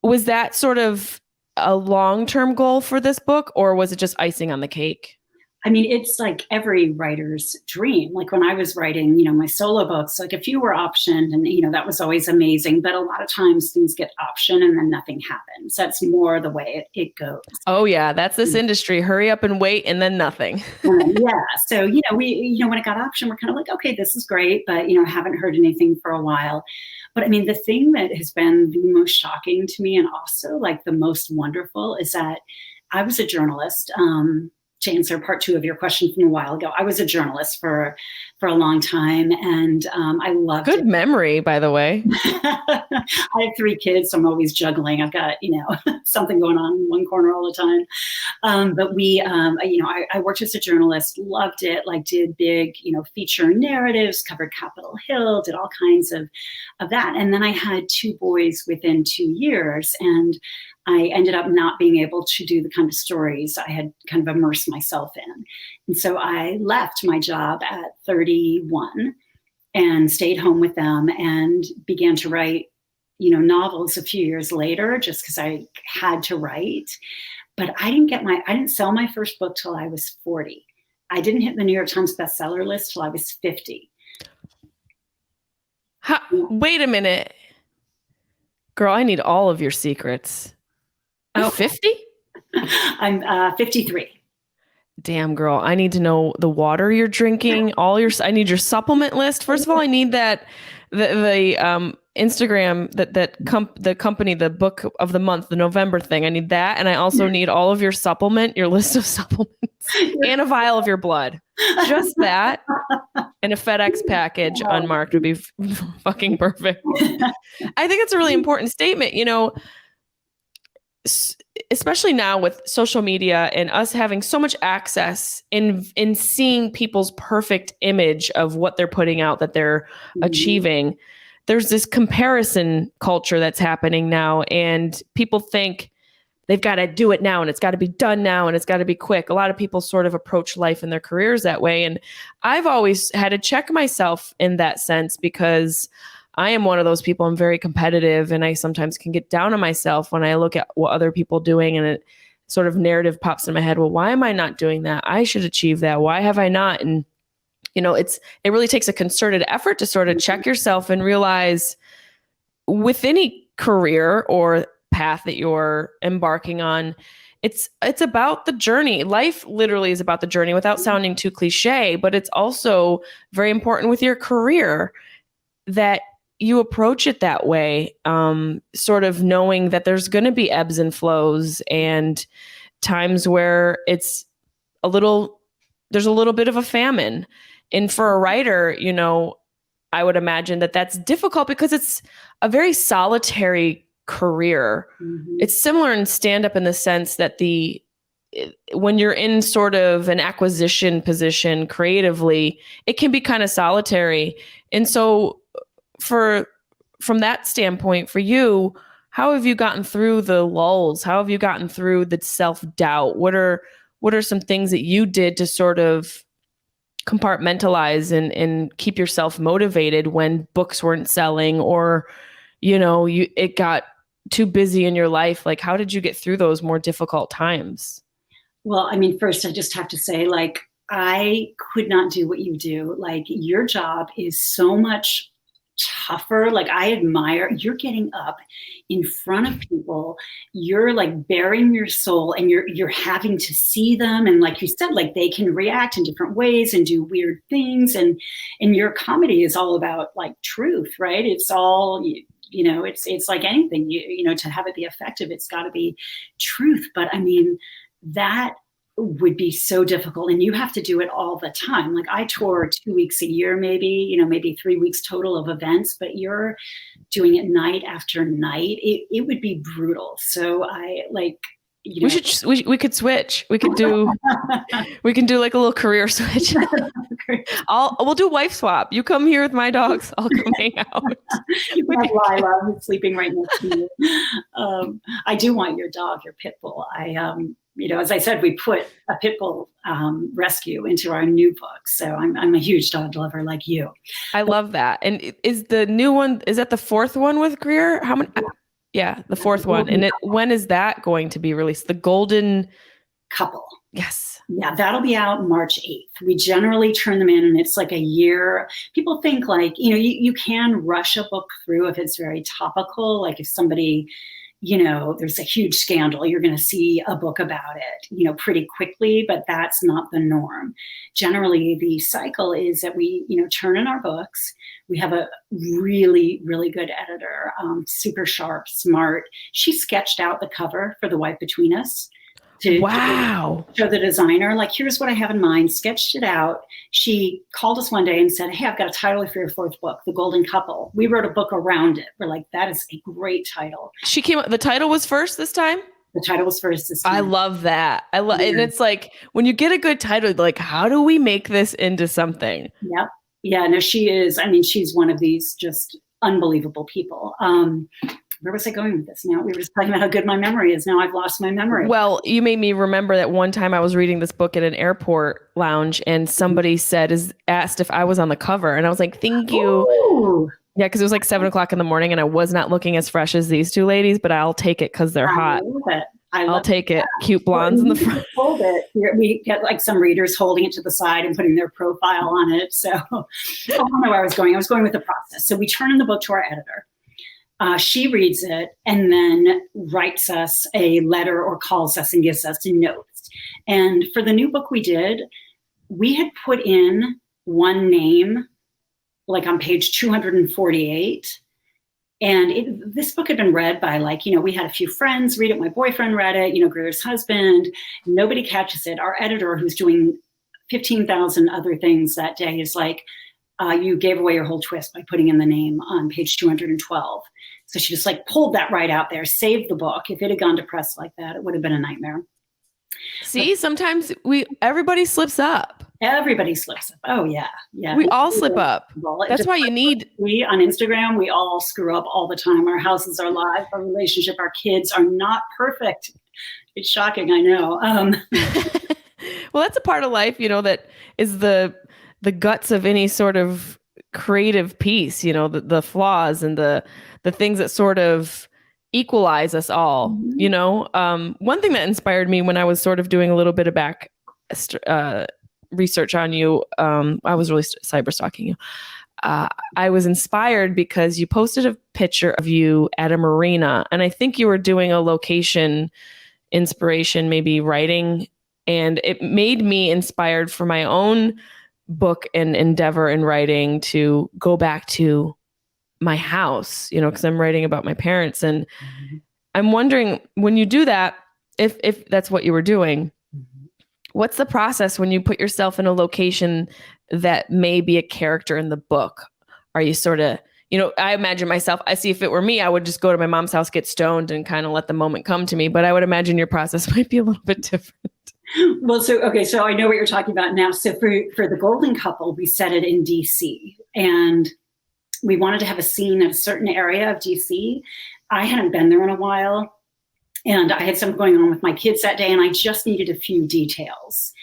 Was that sort of a long-term goal for this book, or was it just icing on the cake? I mean, it's like every writer's dream. Like when I was writing, my solo books, like a few were optioned and, that was always amazing. But a lot of times things get optioned and then nothing happens. That's more the way it goes. Oh yeah, that's this industry. Hurry up and wait, and then nothing. Yeah. So, we, when it got optioned, we're kind of like, okay, this is great, but, haven't heard anything for a while. But I mean, the thing that has been the most shocking to me and also like the most wonderful is that I was a journalist. To answer part two of your question from a while ago, I was a journalist for a long time, and I loved it. Good memory, by the way. I have 3 kids, so I'm always juggling. I've got something going on in one corner all the time. But I worked as a journalist, loved it. Like did big feature narratives, covered Capitol Hill, did all kinds of that. And then I had 2 boys within 2 years, and I ended up not being able to do the kind of stories I had kind of immersed myself in. And so I left my job at 31 and stayed home with them and began to write, novels a few years later, just because I had to write. But I didn't sell my first book till I was 40. I didn't hit the New York Times bestseller list till I was 50. Wait a minute. Girl, I need all of your secrets. You're 50? I'm 53. Damn, girl. I need to know the water you're drinking, I need your supplement list. First of all, I need that the Instagram the company, the book of the month, the November thing. I need that. And I also need all of your list of supplements and a vial of your blood. Just that and a FedEx package unmarked would be fucking perfect. I think it's a really important statement, especially now with social media and us having so much access in seeing people's perfect image of what they're putting out, that they're achieving. There's this comparison culture that's happening now, and people think they've got to do it now and it's got to be done now and it's got to be quick. A lot of people sort of approach life and their careers that way. And I've always had to check myself in that sense, because I am one of those people. I'm very competitive, and I sometimes can get down on myself when I look at what other people are doing, and it sort of narrative pops in my head. Well, why am I not doing that? I should achieve that. Why have I not? And it really takes a concerted effort to sort of check yourself and realize with any career or path that you're embarking on, it's about the journey. Life literally is about the journey, without sounding too cliche, but it's also very important with your career that you approach it that way, sort of knowing that there's going to be ebbs and flows and times where there's a little bit of a famine. And for a writer, I would imagine that that's difficult because it's a very solitary career. Mm-hmm. It's similar in stand-up in the sense that when you're in sort of an acquisition position creatively, it can be kind of solitary. And so from that standpoint, for you, how have you gotten through the lulls? How have you gotten through the self-doubt? What are some things that you did to sort of compartmentalize and keep yourself motivated when books weren't selling, or, it got too busy in your life? Like, how did you get through those more difficult times? Well, I mean, first I just have to say, like, I could not do what you do. Like, your job is so much tougher. Like, I admire you're getting up in front of people, you're like bearing your soul, and you're having to see them, and like you said, like they can react in different ways and do weird things, and your comedy is all about like truth, right? It's all it's like anything, to have it be effective, it's got to be truth. But I mean, that would be so difficult, and you have to do it all the time. Like, I tour 2 weeks a year, maybe 3 weeks total of events, but you're doing it night after night. It would be brutal. So I like, we could switch. We could do we can do like a little career switch. We'll do wife swap. You come here with my dogs, I'll come hang out. Lila, who's sleeping right next to you. I do want your dog, your pit bull. As I said, we put a pit bull rescue into our new book. So I'm a huge dog lover like you. I love that. And is the new one, is that the 4th one with Greer? How many? Yeah, the fourth The one. Golden And when is that going to be released? The Golden Couple. Yes. Yeah, that'll be out March 8th. We generally turn them in and it's like a year. People think like, you can rush a book through if it's very topical. Like if somebody, there's a huge scandal, you're going to see a book about it, pretty quickly, but that's not the norm. Generally, the cycle is that we, turn in our books. We have a really, really good editor, super sharp, smart. She sketched out the cover for The Wife Between Us. Wow. To show the designer, like, here's what I have in mind, sketched it out. She called us one day and said, hey, I've got a title for your fourth book, The Golden Couple. We wrote a book around it. We're like, that is a great title. The title was first this time? The title was first this time. I love that. And it's like, when you get a good title, like, how do we make this into something? Yep. Yeah, no, she's one of these just unbelievable people. Where was I going with this now? We were just talking about how good my memory is. Now I've lost my memory. Well, you made me remember that one time I was reading this book at an airport lounge and somebody asked if I was on the cover. And I was like, thank you. Ooh. Yeah, because it was like 7:00 in the morning and I was not looking as fresh as these two ladies, but I'll take it because they're hot. I'll take it. Cute blondes in the front. Hold it. We get like some readers holding it to the side and putting their profile on it. So I don't know where I was going. I was going with the process. So we turn in the book to our editor. She reads it and then writes us a letter or calls us and gives us notes. And for the new book we did, we had put in one name, like on page 248. And this book had been read by we had a few friends read it. My boyfriend read it, Greer's husband. Nobody catches it. Our editor, who's doing 15,000 other things that day, is like, you gave away your whole twist by putting in the name on page 212. So she just pulled that right out there, saved the book. If it had gone to press like that, it would have been a nightmare. See, sometimes everybody slips up. Everybody slips up. Oh yeah. Yeah. We all slip up. That's why you need. We on Instagram, we all screw up all the time. Our houses, our lives, our relationship, our kids are not perfect. It's shocking. I know. Well, that's a part of life, that is the guts of any sort of creative piece, the flaws and the things that sort of equalize us all. Mm-hmm. One thing that inspired me when I was sort of doing a little bit of back research on you, I was really cyber stalking you. I was inspired because you posted a picture of you at a marina, and I think you were doing a location inspiration, maybe writing, and it made me inspired for my own book and endeavor in writing to go back to my house, because I'm writing about my parents. And I'm wondering, when you do that, if that's what you were doing, what's the process when you put yourself in a location that may be a character in the book? Are you sort of, I imagine myself, I see if it were me, I would just go to my mom's house, get stoned and kind of let the moment come to me. But I would imagine your process might be a little bit different. Well, so I know what you're talking about now. So for the Golden Couple, we set it in DC, and we wanted to have a scene in a certain area of DC. I hadn't been there in a while, and I had something going on with my kids that day, and I just needed a few details.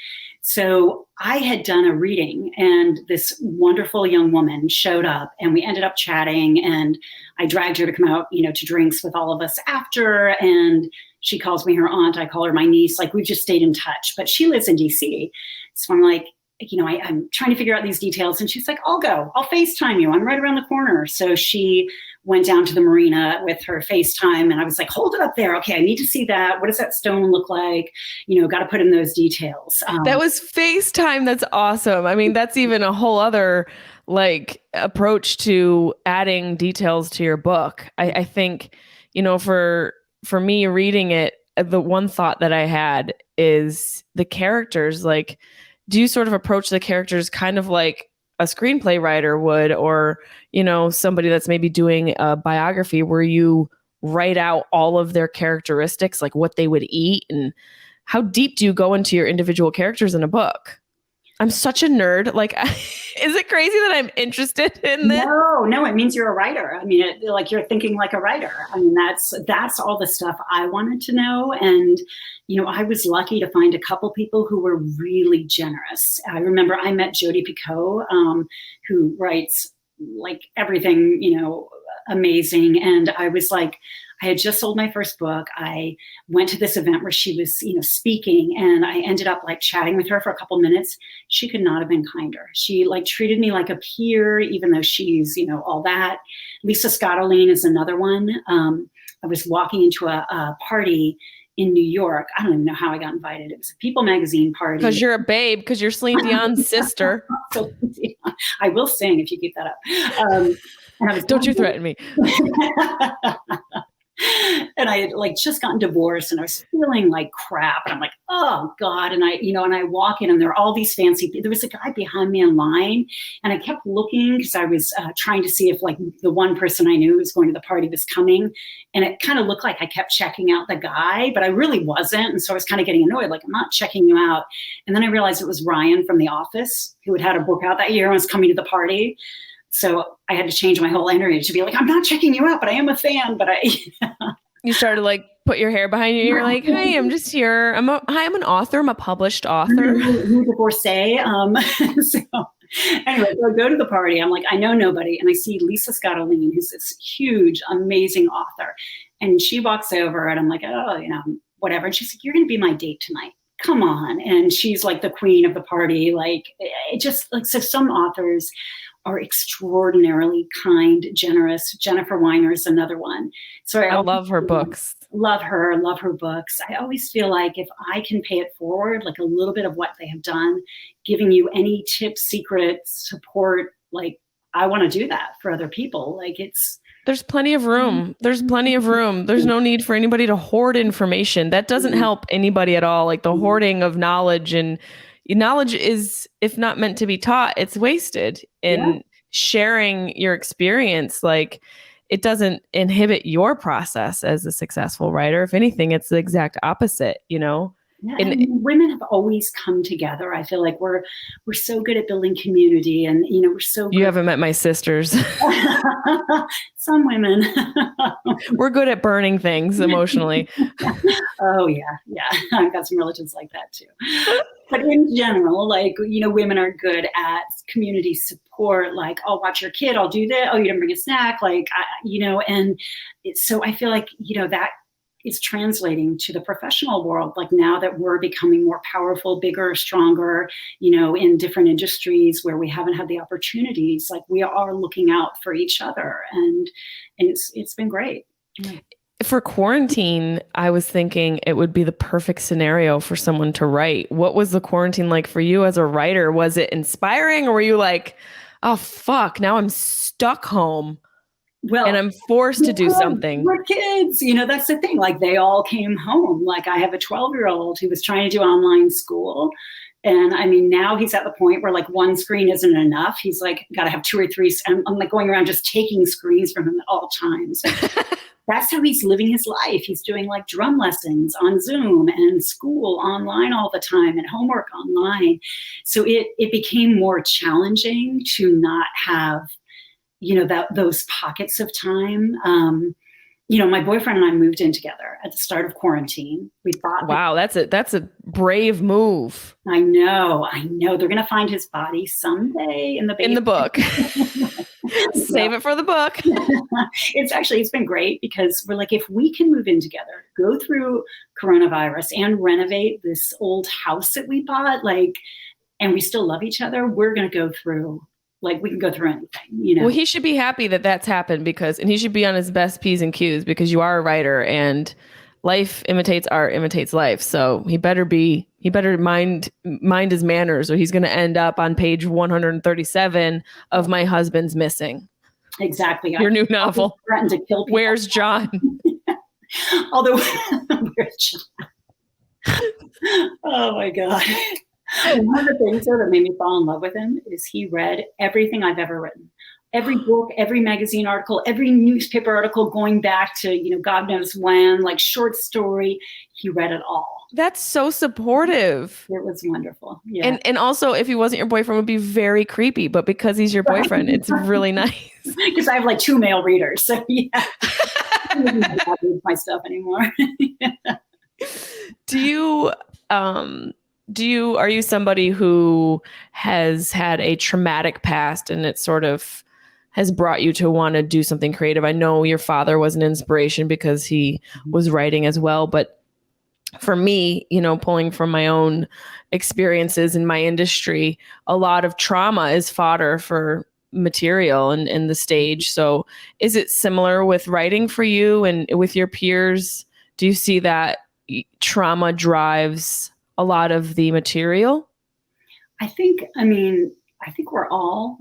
So I had done a reading, and this wonderful young woman showed up, and we ended up chatting, and I dragged her to come out, to drinks with all of us after, and she calls me her aunt. I call her my niece. We've just stayed in touch, but she lives in DC. So I'm like, I'm trying to figure out these details. And she's like, I'll go. I'll FaceTime you. I'm right around the corner. So she went down to the marina with her FaceTime. And I was like, hold it up there. Okay, I need to see that. What does that stone look like? Got to put in those details. That was FaceTime. That's awesome. I mean, that's even a whole other approach to adding details to your book. I think, for me reading it, the one thought that I had is the characters. Do you sort of approach the characters kind of like a screenplay writer would, or, somebody that's maybe doing a biography where you write out all of their characteristics, like what they would eat? And how deep do you go into your individual characters in a book? I'm such a nerd. Is it crazy that I'm interested in this? No, it means you're a writer. I mean, you're thinking like a writer. I mean, that's all the stuff I wanted to know. And, I was lucky to find a couple people who were really generous. I remember I met Jodi Picoult, who writes everything, amazing. And I was like, I had just sold my first book. I went to this event where she was, speaking, and I ended up like chatting with her for a couple minutes. She could not have been kinder. She like treated me like a peer, even though she's, all that. Lisa Scottolene is another one. I was walking into a party in New York. I don't even know how I got invited. It was a People magazine party. Because you're a babe, because you're Celine Dion's sister. So, I will sing if you keep that up. Don't you threaten me. And I had like just gotten divorced and I was feeling like crap. And I'm like, oh God. And I walk in and there are all these fancy, there was a guy behind me in line and I kept looking because I was trying to see if like the one person I knew who was going to the party was coming. And it kind of looked like I kept checking out the guy, but I really wasn't. And so I was kind of getting annoyed, like, I'm not checking you out. And then I realized it was Ryan from The Office who had a book out that year and was coming to the party. So I had to change my whole energy to be like, I'm not checking you out, but I am a fan. But you started like put your hair behind you. You're like, hey, I'm just here. I'm an author. I'm a published author. Divorcee. So anyway, so I go to the party. I'm like, I know nobody. And I see Lisa Scottolene, who's this huge, amazing author. And she walks over and I'm like, oh, whatever. And she's like, you're going to be my date tonight. Come on. And she's like the queen of the party. Like it just like, so some authors are extraordinarily kind, generous. Jennifer Weiner is another one. So I love her books. Love her books. I always feel like if I can pay it forward, like a little bit of what they have done, giving you any tips, secrets, support, like I want to do that for other people. Like there's plenty of room. There's plenty of room. There's no need for anybody to hoard information. That doesn't help anybody at all. Like the hoarding of knowledge, and knowledge is, if not meant to be taught, it's wasted. And sharing your experience, like it doesn't inhibit your process as a successful writer. If anything, it's the exact opposite, Yeah, and women have always come together. I feel like we're so good at building community, and we're so good. You haven't met my sisters. Some women. We're good at burning things emotionally. Oh yeah. I've got some relatives like that too. But in general, like women are good at community support. Like, I'll watch your kid. I'll do that. Oh, you didn't bring a snack. Like, and so I feel like that is translating to the professional world. Like now that we're becoming more powerful, bigger, stronger, in different industries where we haven't had the opportunities, like we are looking out for each other, and it's been great. For quarantine, I was thinking it would be the perfect scenario for someone to write. What was the quarantine like for you as a writer? Was it inspiring, or were you like, oh fuck, now I'm stuck home? Well, and I'm forced to do something. We're kids, that's the thing. Like they all came home. Like I have a 12-year-old who was trying to do online school. And I mean, now he's at the point where like one screen isn't enough. He's like, got to have 2 or 3. I'm like going around just taking screens from him at all times. That's how he's living his life. He's doing like drum lessons on Zoom and school online all the time and homework online. So it became more challenging to not have those pockets of time. My boyfriend and I moved in together at the start of quarantine. We thought, wow, that's a brave move. I know. They're going to find his body someday in the book. Save it for the book. It's been great because we're like, if we can move in together, go through coronavirus and renovate this old house that we bought, like, and we still love each other, we're going to go through. Like we can go through anything, Well, he should be happy that that's happened and he should be on his best P's and Q's because you are a writer and life imitates art, imitates life. So he better mind his manners or he's going to end up on page 137 of My Husband's Missing. Exactly. Your new novel. Threatened to kill people. Where's John? Although, where's John? Oh my God. One of the things that made me fall in love with him is he read everything I've ever written. Every book, every magazine article, every newspaper article going back to, God knows when, like short story. He read it all. That's so supportive. It was wonderful. Yeah. And also, if he wasn't your boyfriend, it would be very creepy. But because he's your boyfriend, it's really nice. Because I have like 2 male readers. So yeah. I don't read my stuff anymore. Are you somebody who has had a traumatic past and it sort of has brought you to want to do something creative? I know your father was an inspiration because he was writing as well, but for me, pulling from my own experiences in my industry, a lot of trauma is fodder for material and the stage. So is it similar with writing for you and with your peers? Do you see that trauma drives a lot of the material? I think we're all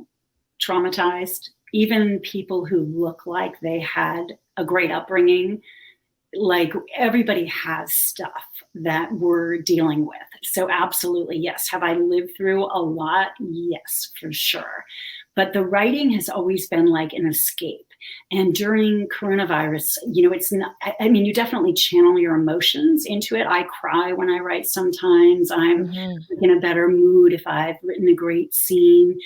traumatized, even people who look like they had a great upbringing. Like everybody has stuff that we're dealing with. So absolutely, yes. Have I lived through a lot? Yes, for sure. But the writing has always been like an escape. And during coronavirus, it's not, you definitely channel your emotions into it. I cry when I write sometimes. I'm in a better mood if I've written a great scene.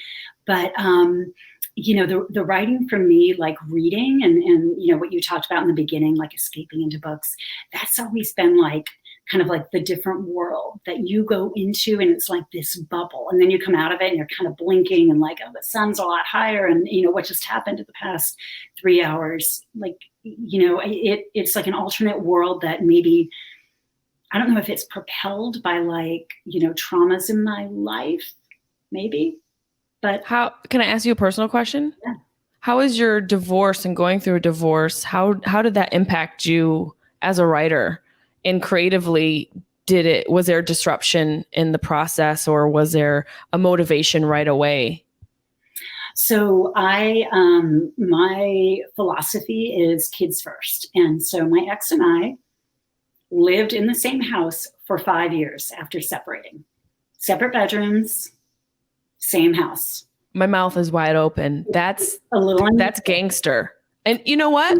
But the writing for me, like reading and what you talked about in the beginning, like escaping into books, that's always been like kind of like the different world that you go into, and it's like this bubble, and then you come out of it and you're kind of blinking and like, oh, the sun's a lot higher, and what just happened in the past 3 hours, like it's like an alternate world that maybe, I don't know if it's propelled by like traumas in my life, maybe. But how can I ask you a personal question? Yeah. How is your divorce and going through a divorce? How did that impact you as a writer and creatively? Was there a disruption in the process, or was there a motivation right away? So my philosophy is kids first. And so my ex and I lived in the same house for 5 years after separating. Separate bedrooms, same house. My mouth is wide open. That's gangster. And you know what?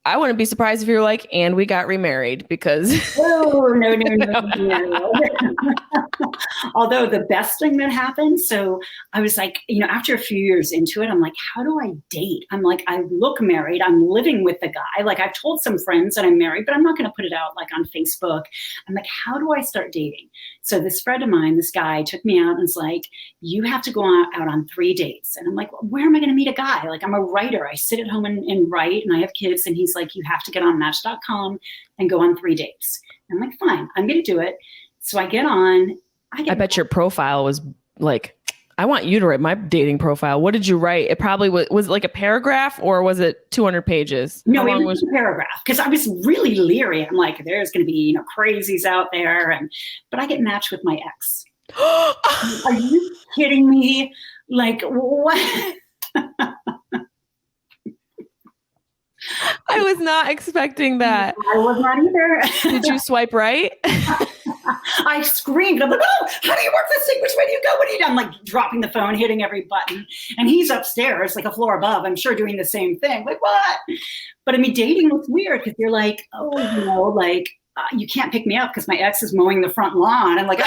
I wouldn't be surprised if you were like, and we got remarried, because no. Although the best thing that happened, so I was like, after a few years into it, I'm like, how do I date? I'm like, I look married. I'm living with the guy. Like, I've told some friends that I'm married, but I'm not going to put it out like on Facebook. I'm like, how do I start dating? So this friend of mine, this guy, took me out and was like, you have to go out on 3 dates. And I'm like, well, where am I going to meet a guy? Like, I'm a writer. I sit at home and write, and I have kids. And he's like, you have to get on Match.com and go on 3 dates. And I'm like, fine, I'm going to do it. So I get on. I bet your profile was like, I want you to write my dating profile. What did you write? It probably was it like a paragraph, or was it 200 pages? No, it was a paragraph, because I was really leery. I'm like, there's going to be, crazies out there. But I get matched with my ex. Are you kidding me? Like, what? I was not expecting that. I was not either. Did you swipe right? I screamed. I'm like, oh, how do you work this thing? Which way do you go? What do you do? I'm like dropping the phone, hitting every button. And he's upstairs, like a floor above, I'm sure, doing the same thing. Like, what? But dating was weird, because you're like, oh, you can't pick me up because my ex is mowing the front lawn. I'm like,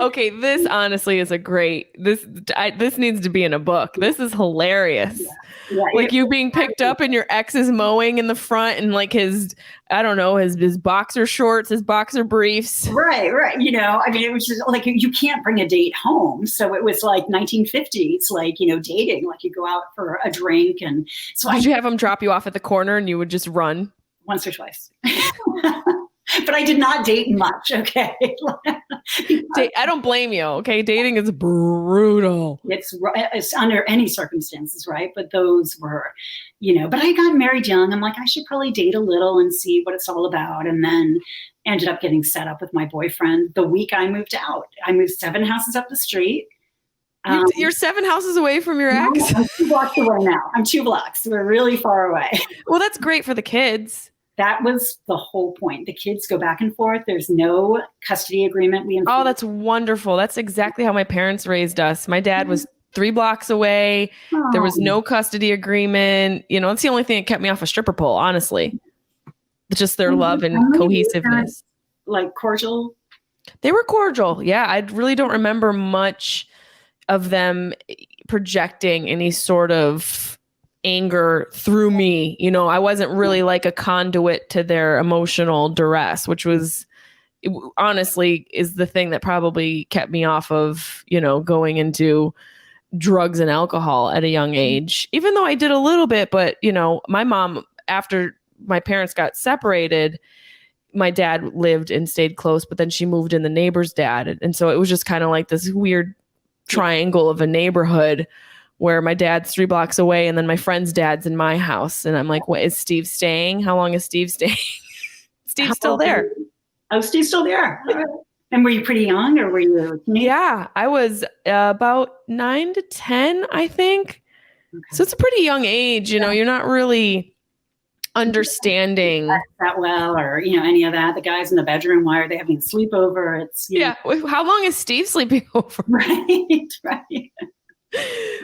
Okay, this honestly is this needs to be in a book. This is hilarious. Yeah, like you being picked up and your ex is mowing in the front, and like his boxer shorts, his boxer briefs. Right. It was just like, you can't bring a date home. So it was like 1950s, like, dating, like you go out for a drink. And so Did you have him drop you off at the corner and you would just run? Once or twice. But I did not date much, okay? I don't blame you, okay? Dating is brutal. It's under any circumstances, right? But those were, but I got married young. I'm like, I should probably date a little and see what it's all about. And then ended up getting set up with my boyfriend the week I moved out. I moved 7 houses up the street. You're 7 houses away from your ex? I'm 2 blocks away now. I'm 2 blocks. We're really far away. Well, that's great for the kids. That was the whole point. The kids go back and forth. There's no custody agreement. Oh, that's wonderful. That's exactly how my parents raised us. My dad was 3 blocks away. Oh. There was no custody agreement. It's the only thing that kept me off a stripper pole, honestly. It's just their love and cohesiveness. Like cordial? They were cordial. Yeah, I really don't remember much of them projecting any sort of anger through me. I wasn't really like a conduit to their emotional duress, which was honestly is the thing that probably kept me off of, going into drugs and alcohol at a young age, even though I did a little bit. But, you know, my mom, after my parents got separated, my dad lived and stayed close, but then she moved in the neighbor's dad. And so it was just kind of like this weird triangle of a neighborhood where my dad's 3 blocks away and then my friend's dad's in my house. And I'm like, what, is Steve staying? How long is Steve staying? Steve's still there. Oh, Steve's still there. And were you pretty young, or were you? Yeah, I was about 9 to 10, I think. Okay. So it's a pretty young age. You know, you're not really understanding that well, or, you know, any of that. The guys in the bedroom, why are they having a sleepover? It's, you know. How long is Steve sleeping over? Right.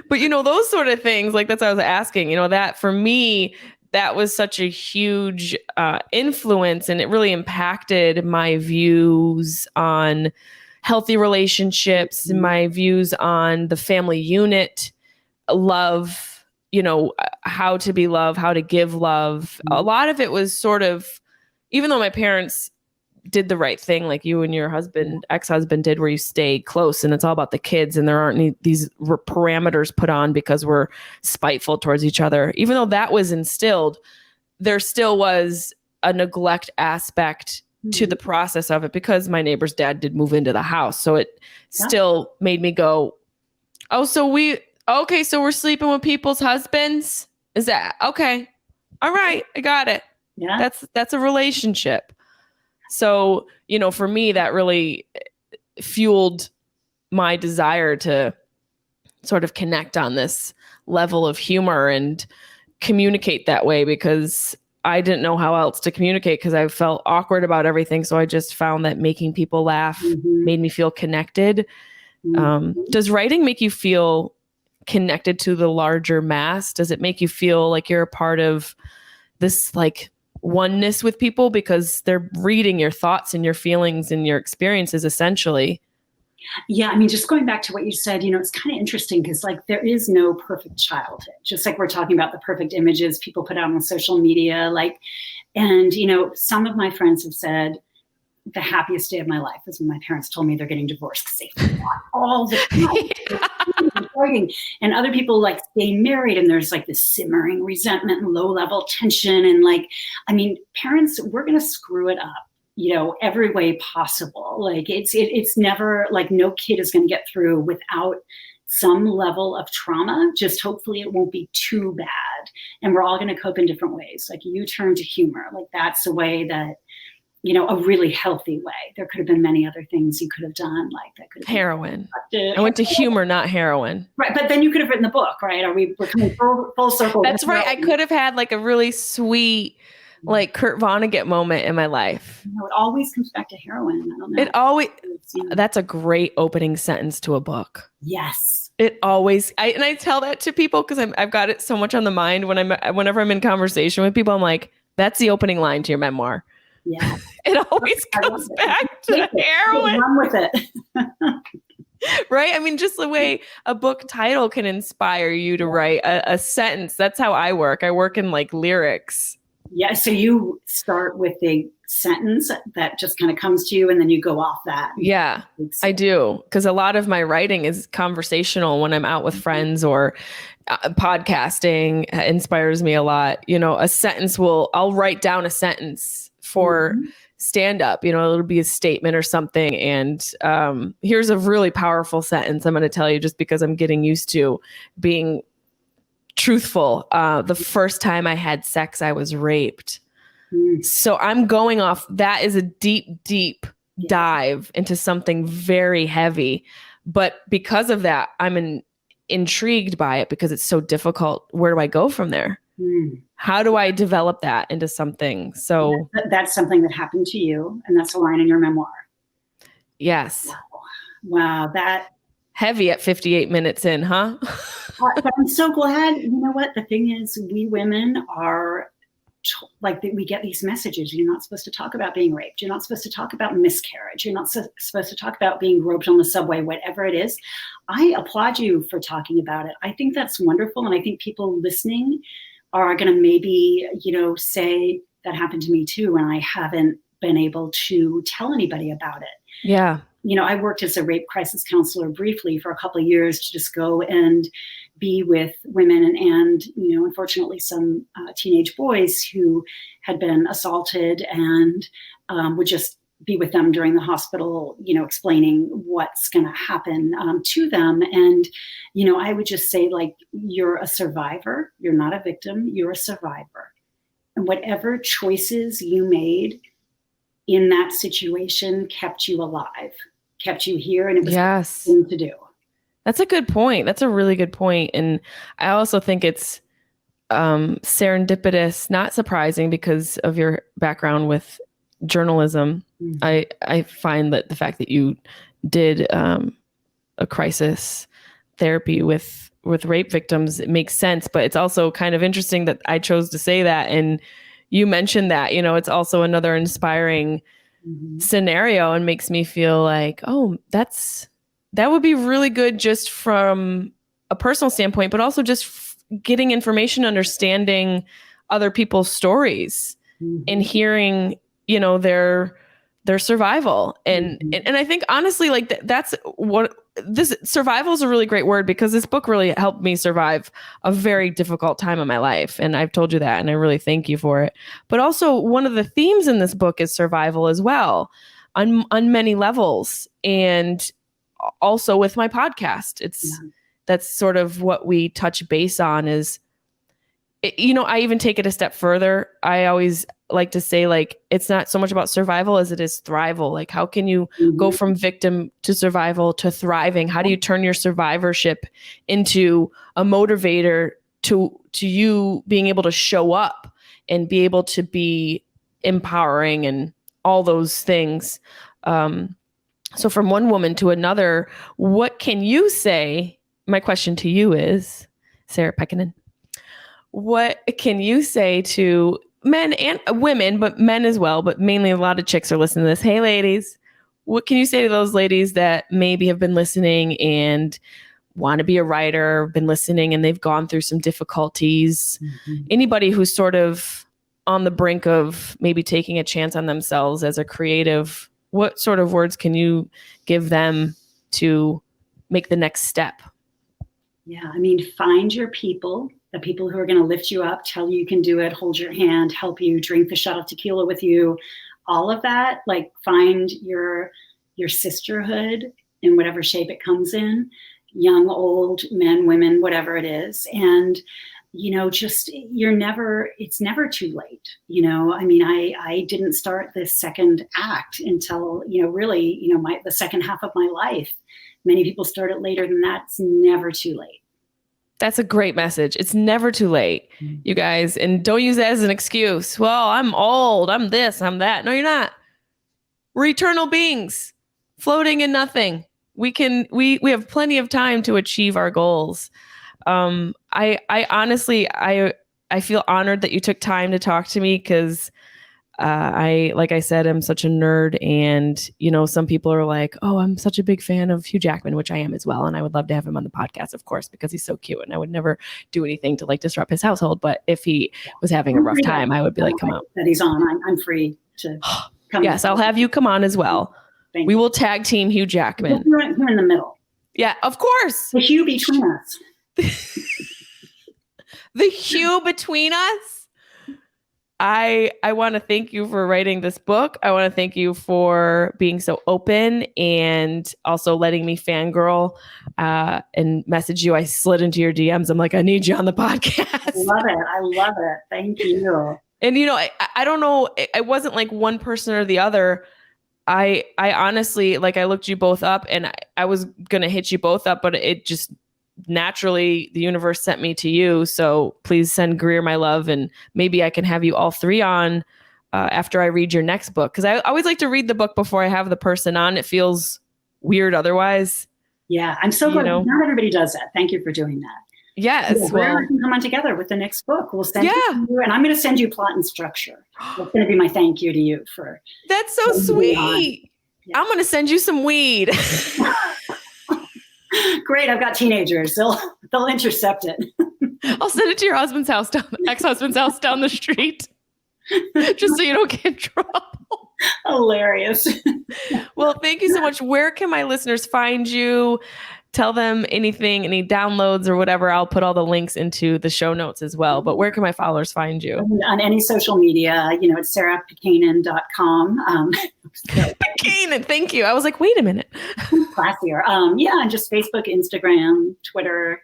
But, you know, those sort of things, like that's what I was asking, you know, that for me, that was such a huge influence, and it really impacted my views on healthy relationships, and my views on the family unit, love, you know, how to be loved, how to give love. A lot of it was sort of, even though my parents did the right thing, like you and your husband, ex-husband did, where you stayed close and it's all about the kids and there aren't these parameters put on because we're spiteful towards each other. Even though that was instilled, there still was a neglect aspect to the process of it, because my neighbor's dad did move into the house. So it still made me go, oh, so we're sleeping with people's husbands? Is that okay? All right, I got it. Yeah. That's a relationship. So, you know, for me, that really fueled my desire to sort of connect on this level of humor and communicate that way, because I didn't know how else to communicate, because I felt awkward about everything. So I just found that making people laugh made me feel connected. Does writing make you feel connected to the larger mass? Does it make you feel like you're a part of this, like, oneness with people because they're reading your thoughts and your feelings and your experiences, essentially? Yeah, I mean, just going back to what you said, you know, it's kind of interesting because, like, there is no perfect childhood. Just like we're talking about the perfect images people put out on social media, like, and, you know, some of my friends have said the happiest day of my life is when my parents told me they're getting divorced, because they fought all the time. And other people, like, stay married and there's like this simmering resentment and low level tension. And, like, I mean, parents, we're going to screw it up, you know, every way possible. Like, it's never, like, no kid is going to get through without some level of trauma. Just hopefully it won't be too bad. And we're all going to cope in different ways. Like, you turn to humor. Like, that's a way that, you know, a really healthy way. There could have been many other things you could have done, like that could have heroin. I went to humor, not heroin. Right, but then you could have written the book, right? We're coming full circle. That's right. I could have had like a really sweet, like, Kurt Vonnegut moment in my life. You know, it always comes back to heroin. I don't know. It always. That's a great opening sentence to a book. Yes. It always. I tell that to people because I've got it so much on the mind whenever I'm in conversation with people. I'm like, that's the opening line to your memoir. Yeah. It always comes back to heroin. Run with it. Right? I mean, just the way a book title can inspire you to write a sentence. That's how I work. I work in, like, lyrics. Yeah. So you start with a sentence that just kind of comes to you and then you go off that. Yeah, I do. Because a lot of my writing is conversational when I'm out with friends, or podcasting inspires me a lot. You know, I'll write down a sentence for stand up, you know, it'll be a statement or something. And here's a really powerful sentence I'm going to tell you, just because I'm getting used to being truthful. The first time I had sex, I was raped. So I'm going off. That is a deep, deep dive into something very heavy. But because of that, I'm intrigued by it because it's so difficult. Where do I go from there? How do I develop that into something? So that's something that happened to you, and that's a line in your memoir. Yes. Wow. That heavy at 58 minutes in, huh? But I'm so glad. You know what? The thing is, we women are like, we get these messages. You're not supposed to talk about being raped. You're not supposed to talk about miscarriage. You're not supposed to talk about being groped on the subway, whatever it is. I applaud you for talking about it. I think that's wonderful. And I think people listening are going to maybe, you know, say that happened to me too, and I haven't been able to tell anybody about it. Yeah. I worked as a rape crisis counselor briefly for a couple of years to just go and be with women and unfortunately some teenage boys who had been assaulted, and would just be with them during the hospital, explaining what's going to happen to them. And, I would just say, like, you're a survivor. You're not a victim. You're a survivor. And whatever choices you made in that situation kept you alive, kept you here, and it was the thing to do. That's a good point. That's a really good point. And I also think it's serendipitous, not surprising because of your background with journalism. Mm-hmm. I find that the fact that you did a crisis therapy with rape victims, it makes sense. But it's also kind of interesting that I chose to say that. And you mentioned that, it's also another inspiring scenario, and makes me feel like, oh, that would be really good just from a personal standpoint, but also just getting information, understanding other people's stories and hearing, their survival. And I think honestly, like that's what this survival is a really great word, because this book really helped me survive a very difficult time in my life. And I've told you that, and I really thank you for it. But also one of the themes in this book is survival as well on many levels. And also with my podcast, that's sort of what we touch base on is, I even take it a step further. I always like to say, like, it's not so much about survival as it is thrival. Like, how can you go from victim to survival to thriving? How do you turn your survivorship into a motivator to you being able to show up and be able to be empowering and all those things? So from one woman to another, what can you say? My question to you is, Sarah Pekkanen, what can you say to men and women, but men as well, but mainly a lot of chicks are listening to this. Hey, ladies, what can you say to those ladies that maybe have been listening and want to be a writer, been listening and they've gone through some difficulties? Anybody who's sort of on the brink of maybe taking a chance on themselves as a creative, what sort of words can you give them to make the next step? Yeah, I mean, find your people, the people who are going to lift you up, tell you can do it, hold your hand, help you, drink the shot of tequila with you, all of that. Like, find your sisterhood in whatever shape it comes in, young, old, men, women, whatever it is. And, just it's never too late. I mean, I didn't start this second act until, really, the second half of my life. Many people start it later than that. It's never too late. That's a great message. It's never too late, you guys. And don't use that as an excuse. Well, I'm old. I'm this, I'm that. No, you're not. We're eternal beings floating in nothing. We have plenty of time to achieve our goals. I honestly, I feel honored that you took time to talk to me, because like I said, I'm such a nerd, and, some people are like, oh, I'm such a big fan of Hugh Jackman, which I am as well. And I would love to have him on the podcast, of course, because he's so cute, and I would never do anything to like disrupt his household. But if he was having a rough time, I would be like, come on. That he's on. I'm free to come. Yes, I'll have you come on as well. We will tag team Hugh Jackman. We're in the middle. Yeah, of course. The Hugh between us. The Hugh between us. I want to thank you for writing this book. I want to thank you for being so open and also letting me fangirl and message you. I slid into your DMs. I'm like, I need you on the podcast. I love it. Thank you. And, I don't know. I wasn't like one person or the other. I honestly, like, I looked you both up, and I was going to hit you both up, but it just naturally, the universe sent me to you. So please send Greer my love, and maybe I can have you all three on after I read your next book. Because I always like to read the book before I have the person on. It feels weird otherwise. Yeah, I'm so glad. Not everybody does that. Thank you for doing that. Yes. Well, we can come on together with the next book. We'll send you, and I'm going to send you plot and structure. That's going to be my thank you to you for. That's so sweet. Yeah. I'm going to send you some weed. Great, I've got teenagers. They'll intercept it. I'll send it to your ex-husband's house down the street, just so you don't get in trouble. Hilarious. Well, thank you so much. Where can my listeners find you? Tell them anything, any downloads or whatever. I'll put all the links into the show notes as well. But where can my followers find you? On any social media, it's sarahpekkanen.com. Pekkanen, thank you. I was like, wait a minute. Classier. And just Facebook, Instagram, Twitter.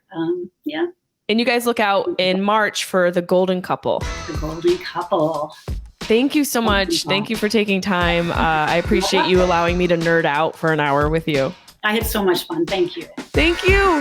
Yeah. And you guys look out in March for The Golden Couple. The Golden Couple. Thank you so much. Thank you for taking time. I appreciate you allowing me to nerd out for an hour with you. I had so much fun. Thank you. Thank you.